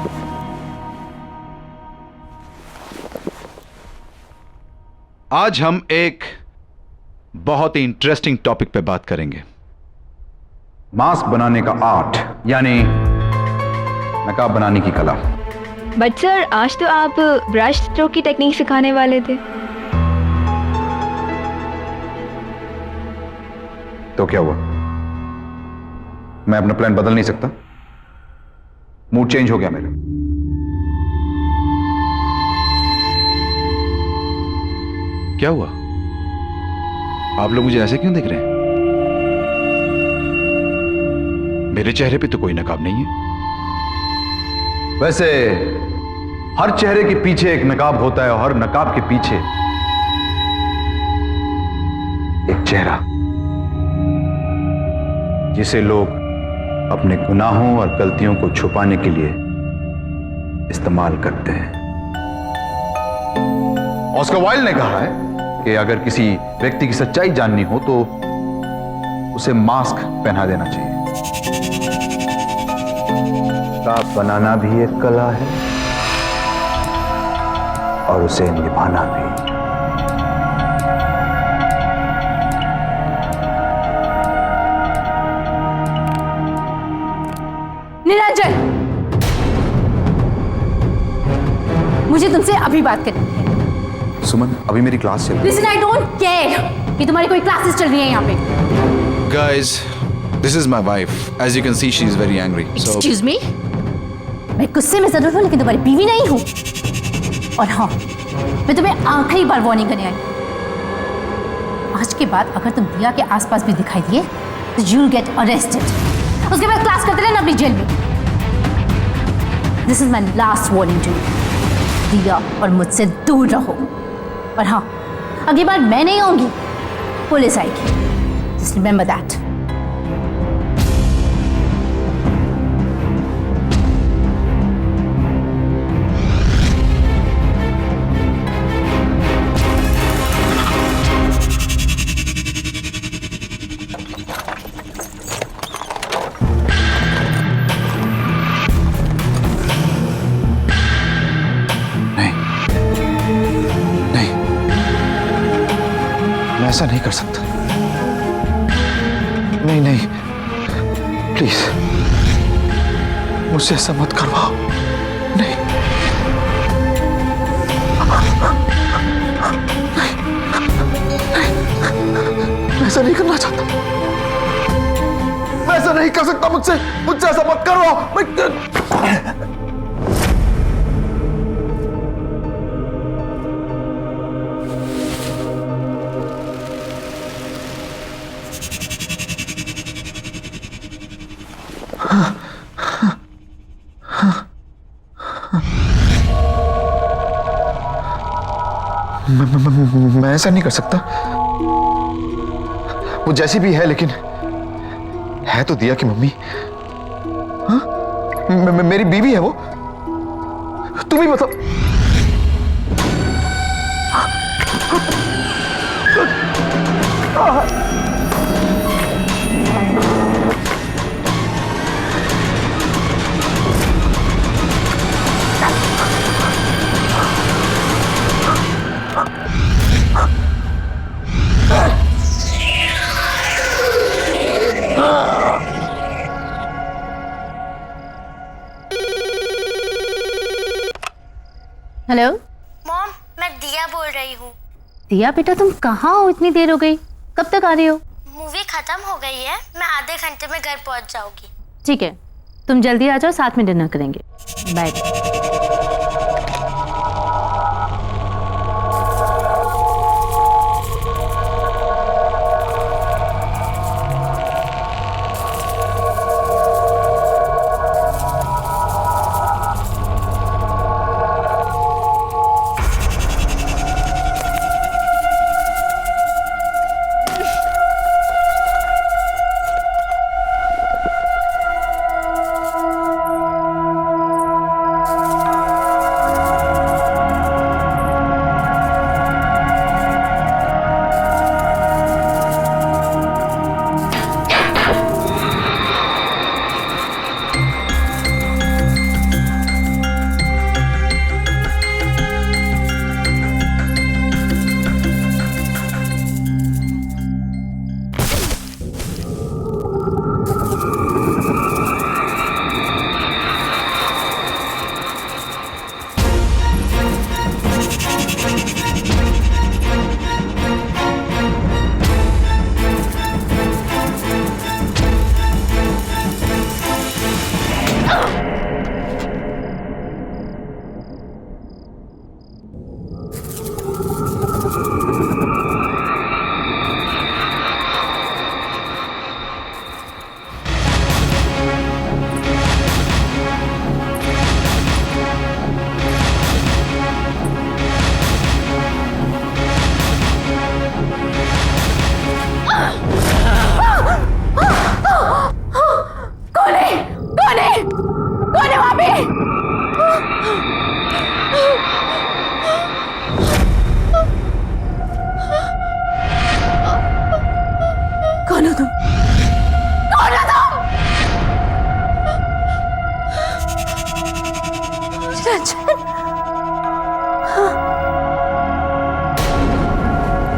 आज हम एक बहुत ही इंटरेस्टिंग टॉपिक पे बात करेंगे. मास्क बनाने का आर्ट, यानी नकाब बनाने की कला. बट सर, आज तो आप ब्रश स्ट्रोक की टेक्निक सिखाने वाले थे. तो क्या हुआ? मैं अपना प्लान बदल नहीं सकता? मूड चेंज हो गया मेरा. क्या हुआ? आप लोग मुझे ऐसे क्यों देख रहे हैं? मेरे चेहरे पे तो कोई नकाब नहीं है. वैसे हर चेहरे के पीछे एक नकाब होता है और हर नकाब के पीछे एक चेहरा, जिसे लोग अपने गुनाहों और गलतियों को छुपाने के लिए इस्तेमाल करते हैं. ऑस्कर वाइल्ड ने कहा है कि अगर किसी व्यक्ति की सच्चाई जाननी हो तो उसे मास्क पहना देना चाहिए. नकाब बनाना भी एक कला है और उसे निभाना भी. निरंजन, मुझे तुमसे अभी बात करनी है. सुमन, अभी मेरी क्लास चल रही है. लिसन, आई डोंट केयर कि तुम्हारी कोई क्लासेस चल रही है यहाँ पे. Guys, this is my wife. As you can see, she is very angry. So, Excuse me? मैं गुस्से में जरूर हूँ लेकिन तुम्हारी बीवी नहीं हूँ. और हाँ, मैं तुम्हें आखिरी बार वार्निंग करने आई. आज के बाद अगर तुम दिया के आसपास भी दिखाई दिए तो you'll get arrested. उसके बाद क्लास करते रहना अपनी जेल में. This is my last warning to you. दिया और मुझसे दूर रहो. और हाँ, अगली बार मैं नहीं आऊंगी, पुलिस आएगी. Just remember that. ऐसा नहीं कर सकता. नहीं नहीं, प्लीज मुझसे ऐसा मत करवाओ. नहीं मैं ऐसा नहीं करना चाहता. मैं ऐसा नहीं कर सकता. मुझसे ऐसा मत करवाओ. मैं ऐसा नहीं कर सकता. वो जैसी भी है लेकिन है तो दिया की मम्मी. हाँ? मेरी बीवी है वो. तुम ही बताओ. हेलो मॉम, मैं दिया बोल रही हूँ. दिया बेटा, तुम कहाँ हो? इतनी देर हो गई. कब तक आ रही हो? मूवी खत्म हो गई है, मैं आधे घंटे में घर पहुँच जाऊंगी. ठीक है, तुम जल्दी आ जाओ, साथ में डिनर करेंगे. बाय.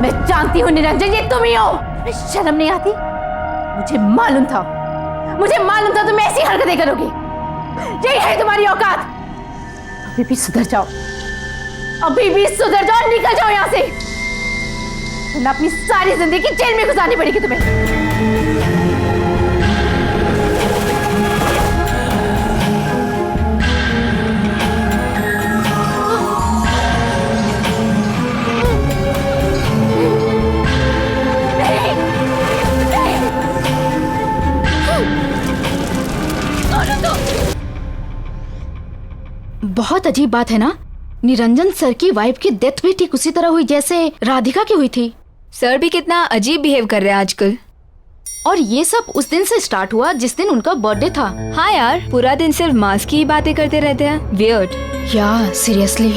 मैं जानती हूँ निरंजन, ये तुम ही हो। शर्म नहीं आती? मुझे मालूम था तुम ऐसी हरकतें करोगी। यही है तुम्हारी औकात। अभी भी सुधर जाओ, निकल जाओ यहाँ से, वरना अपनी सारी जिंदगी जेल में गुजारनी पड़ेगी तुम्हें। बहुत अजीब बात है ना, निरंजन सर की वाइफ की डेथ भी ठीक उसी तरह हुई जैसे राधिका की हुई थी। सर भी कितना अजीब बिहेव कर रहे हैं आजकल। और ये सब उस दिन से स्टार्ट हुआ जिस दिन उनका बर्थडे था। हाँ यार, पूरा दिन सिर्फ मास्क की ही बातें करते रहते हैं। वियर्ड। या सीरियसली।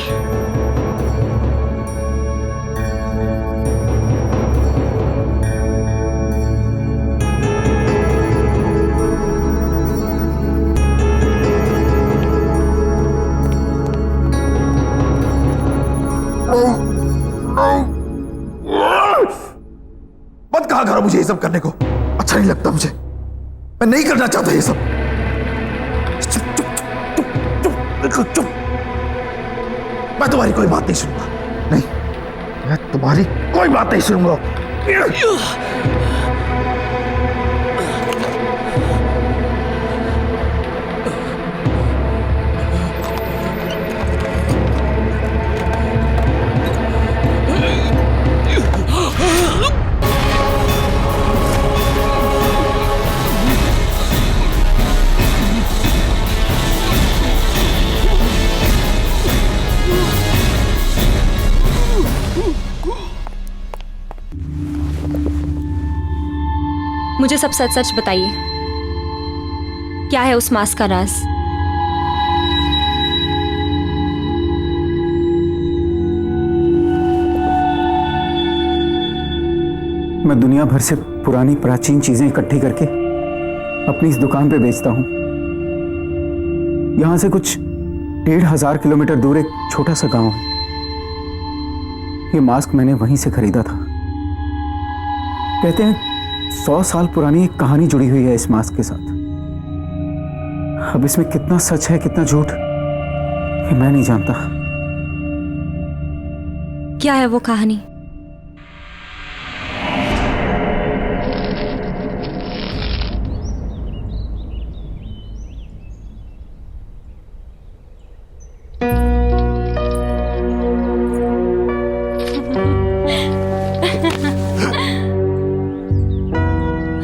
मत कहा करो मुझे ये सब करने को, अच्छा नहीं लगता मुझे, मैं नहीं करना चाहता ये सब। चुप चुप चुप चुप चुप चुप। मैं तुम्हारी कोई बात नहीं सुनूंगा, नहीं, मैं तुम्हारी कोई बात नहीं सुनूंगा। मुझे सब सच सच बताइए, क्या है उस मास्क का राज? मैं दुनिया भर से पुरानी प्राचीन चीजें इकट्ठी करके अपनी इस दुकान पे बेचता हूं। यहां से कुछ 1500 किलोमीटर दूर एक छोटा सा गांव है। ये मास्क मैंने वहीं से खरीदा था। कहते हैं 100 साल पुरानी एक कहानी जुड़ी हुई है इस मास्क के साथ। अब इसमें कितना सच है कितना झूठ ये मैं नहीं जानता। क्या है वो कहानी?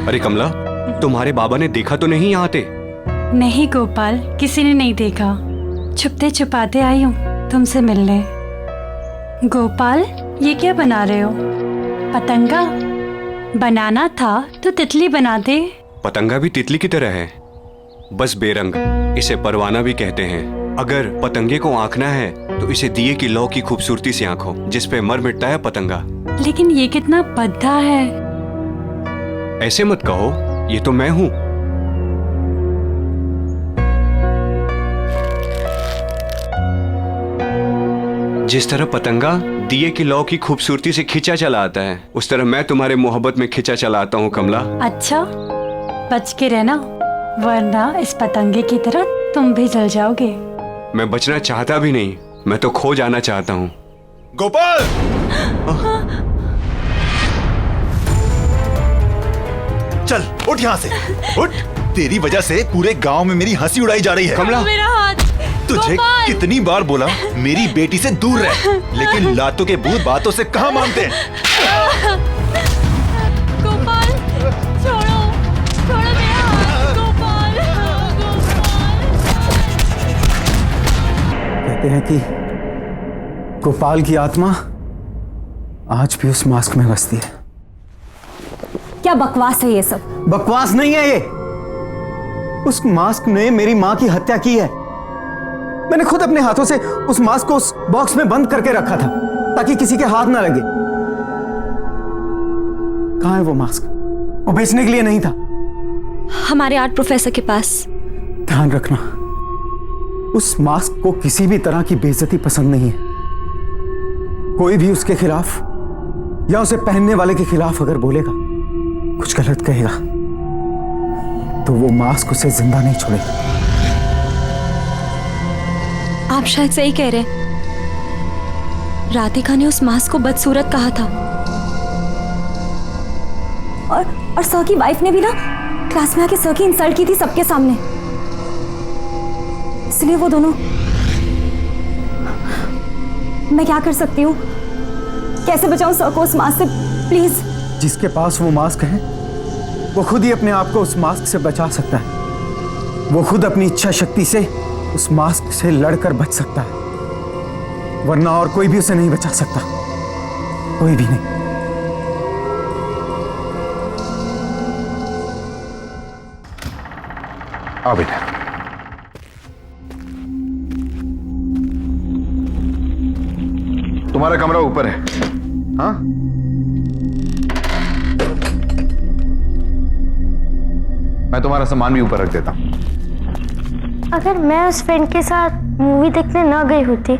अरे कमला, तुम्हारे बाबा ने देखा तो नहीं यहाँ आते? नहीं गोपाल, किसी ने नहीं देखा। छुपते छुपाते आई हूँ तुमसे मिलने। गोपाल, ये क्या बना रहे हो? पतंगा? बनाना था तो तितली बना दे। पतंगा भी तितली की तरह है, बस बेरंग। इसे परवाना भी कहते हैं। अगर पतंगे को आंकना है तो इसे दिए की लौ की खूबसूरती से आंखो, जिस पे मर मिटता है पतंगा। लेकिन ये कितना भद्दा है। ऐसे मत कहो, ये तो मैं हूं। जिस तरह पतंगा दिए की लौ की खूबसूरती से खिंचा चला आता है, उस तरह मैं तुम्हारे मोहब्बत में खिंचा चला आता हूं कमला। अच्छा, बच के रहना, वरना इस पतंगे की तरह तुम भी जल जाओगे। मैं बचना चाहता भी नहीं, मैं तो खो जाना चाहता हूं। गोपाल! चल उठ यहाँ से, उठ। तेरी वजह से पूरे गांव में मेरी हंसी उड़ाई जा रही है। कमला, मेरा हाथ। तुझे कितनी बार बोला मेरी बेटी से दूर रह, लेकिन लातों के भूत बातों से कहाँ मानते हैं। गोपाल, छोड़ो, छोड़ो मेरा हाथ। गोपाल, कहते हैं कि गोपाल की आत्मा आज भी उस मास्क में बसती है। क्या बकवास है ये सब? बकवास नहीं है ये। उस मास्क ने मेरी मां की हत्या की है। मैंने खुद अपने हाथों से उस मास्क को उस बॉक्स में बंद करके रखा था ताकि किसी के हाथ ना लगे। कहां है वो मास्क? वो बेचने के लिए नहीं था। हमारे आर्ट प्रोफेसर के पास। ध्यान रखना, उस मास्क को किसी भी तरह की बेइज्जती पसंद नहीं है। कोई भी उसके खिलाफ या उसे पहनने वाले के खिलाफ अगर बोलेगा, कुछ गलत कहेगा, तो वो मास्क उसे जिंदा नहीं छोड़ेगा। आप शायद सही कह रहे हैं। राधिका ने उस मास्क को बदसूरत कहा था। और सर की वाइफ ने भी ना क्लास में आके सर की इंसल्ट की थी सबके सामने। इसलिए वो दोनों। मैं क्या कर सकती हूँ? कैसे बचाऊं सर को उस मास्क से? प्लीज। जिसके पास वो मास्क है वो खुद ही अपने आप को उस मास्क से बचा सकता है। वो खुद अपनी इच्छा शक्ति से उस मास्क से लड़कर बच सकता है, वरना और कोई भी उसे नहीं बचा सकता। कोई भी नहीं। आओ बेटा। तुम्हारा कमरा ऊपर है। हाँ, मैं तुम्हारा सामान भी ऊपर रख देता हूं। अगर मैं उस फ्रेंड के साथ मूवी देखने न गई होती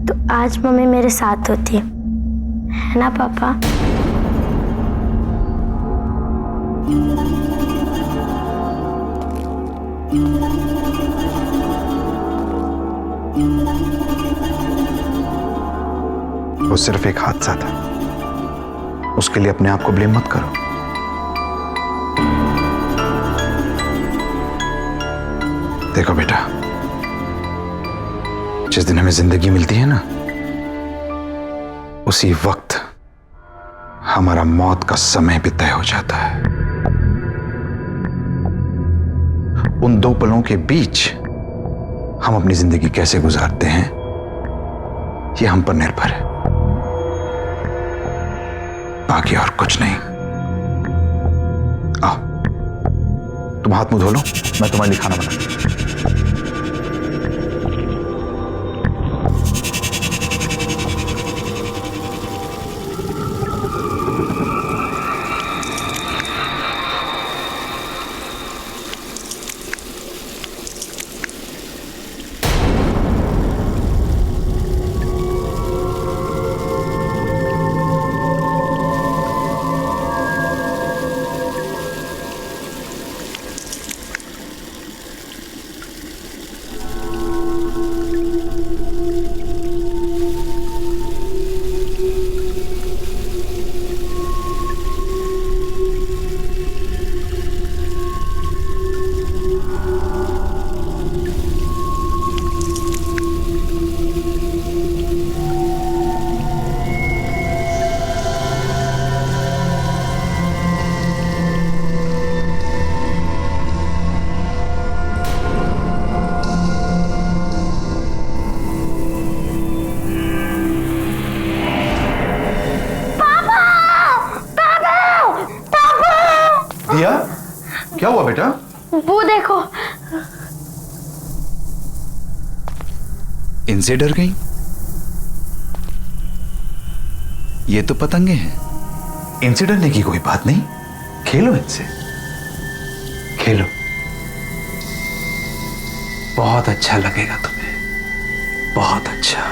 तो आज मम्मी मेरे साथ होती, है ना पापा? वो सिर्फ एक हादसा था, उसके लिए अपने आप को ब्लेम मत करो। देखो बेटा, जिस दिन हमें जिंदगी मिलती है ना, उसी वक्त हमारा मौत का समय भी तय हो जाता है। उन दो पलों के बीच हम अपनी जिंदगी कैसे गुजारते हैं, ये हम पर निर्भर है, बाकी और कुछ नहीं। आओ, तुम हाथ मुंह धो लो, मैं तुम्हारे लिए खाना बनाता हूं। दिया, क्या हुआ बेटा? वो देखो। इनसे डर गई? ये तो पतंगे हैं, इनसे डरने की कोई बात नहीं। खेलो इनसे, खेलो, बहुत अच्छा लगेगा तुम्हें, बहुत अच्छा।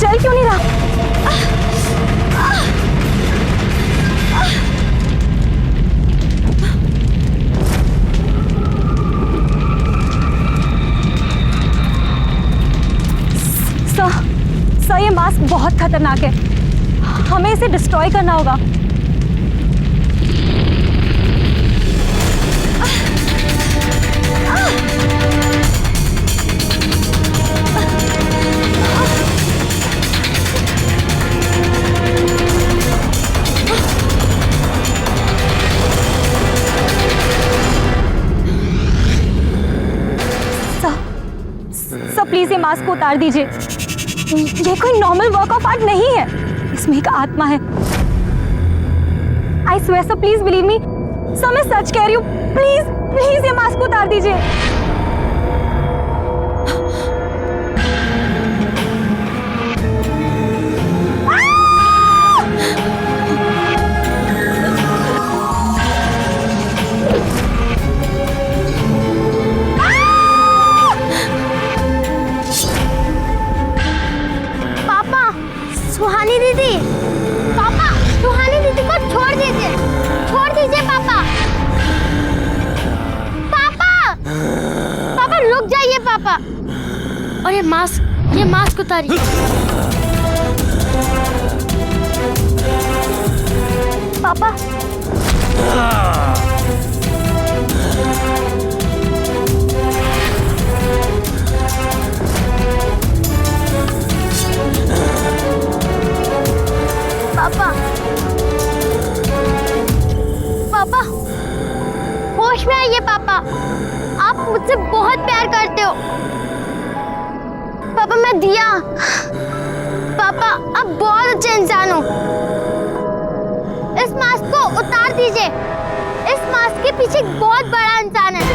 चल क्यों नहीं रहा? सर, ये मास्क बहुत खतरनाक है, हमें इसे डिस्ट्रॉय करना होगा। सर प्लीज ये मास्क को उतार दीजिए। ये कोई नॉर्मल वर्क ऑफ आर्ट नहीं है, इसमें एक आत्मा है। I swear sir, please believe me sir, मैं सच कह रही हूँ। प्लीज प्लीज ये मास्क को उतार दीजिए। सुहानी दीदी, पापा सुहानी दीदी को छोड़ दीजिए पापा। पापा रुक जाइए पापा। और ये मास्क उतारिए। पापा पापा होश में आइए पापा, आप मुझसे बहुत प्यार करते हो। पापा मैं दिया, पापा आप बहुत अच्छे इंसान हो। इस मास्क को उतार दीजिए, इस मास्क के पीछे एक बहुत बड़ा इंसान है।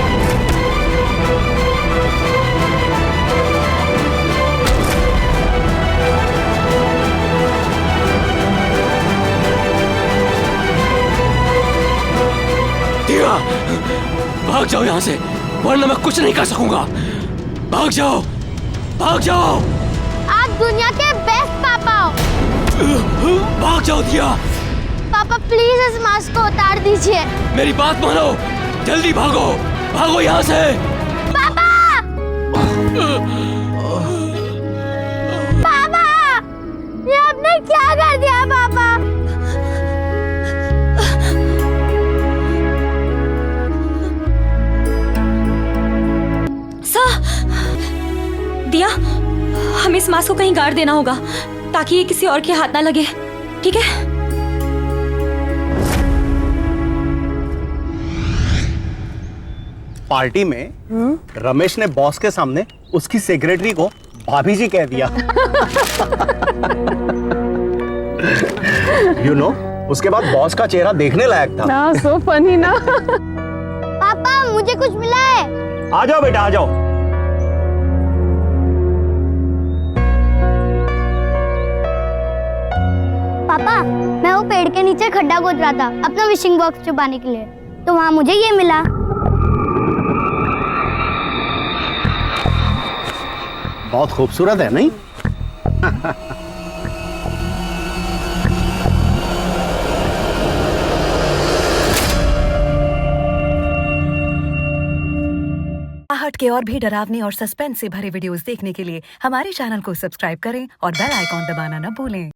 भाग जाओ यहाँ से, वरना मैं कुछ नहीं कर सकूंगा। भाग जाओ, भाग जाओ। आप दुनिया के बेस्ट पापा हो। भाग जाओ दिया। पापा प्लीज इस मास्क को उतार दीजिए। मेरी बात मानो, जल्दी भागो, भागो यहाँ से। पापा पापा ये आपने क्या कर दिया पापा? दिया, हमें इस मास्क को कहीं गाड़ देना होगा ताकि ये किसी और के हाथ ना लगे, ठीक है? पार्टी में रमेश ने बॉस के सामने उसकी सेक्रेटरी को भाभी जी कह दिया। You know, उसके बाद बॉस का चेहरा देखने लायक था। सो फनी ना। कुछ मिला है। आ जाओ बेटा, आ जाओ। पापा, मैं वो पेड़ के नीचे खड्डा खोद रहा था अपना विशिंग बॉक्स छुपाने के लिए, तो वहाँ मुझे ये मिला। बहुत खूबसूरत है नहीं? आहट के और भी डरावनी और सस्पेंस से भरे वीडियोस देखने के लिए हमारे चैनल को सब्सक्राइब करें और बेल आइकॉन दबाना न भूलें।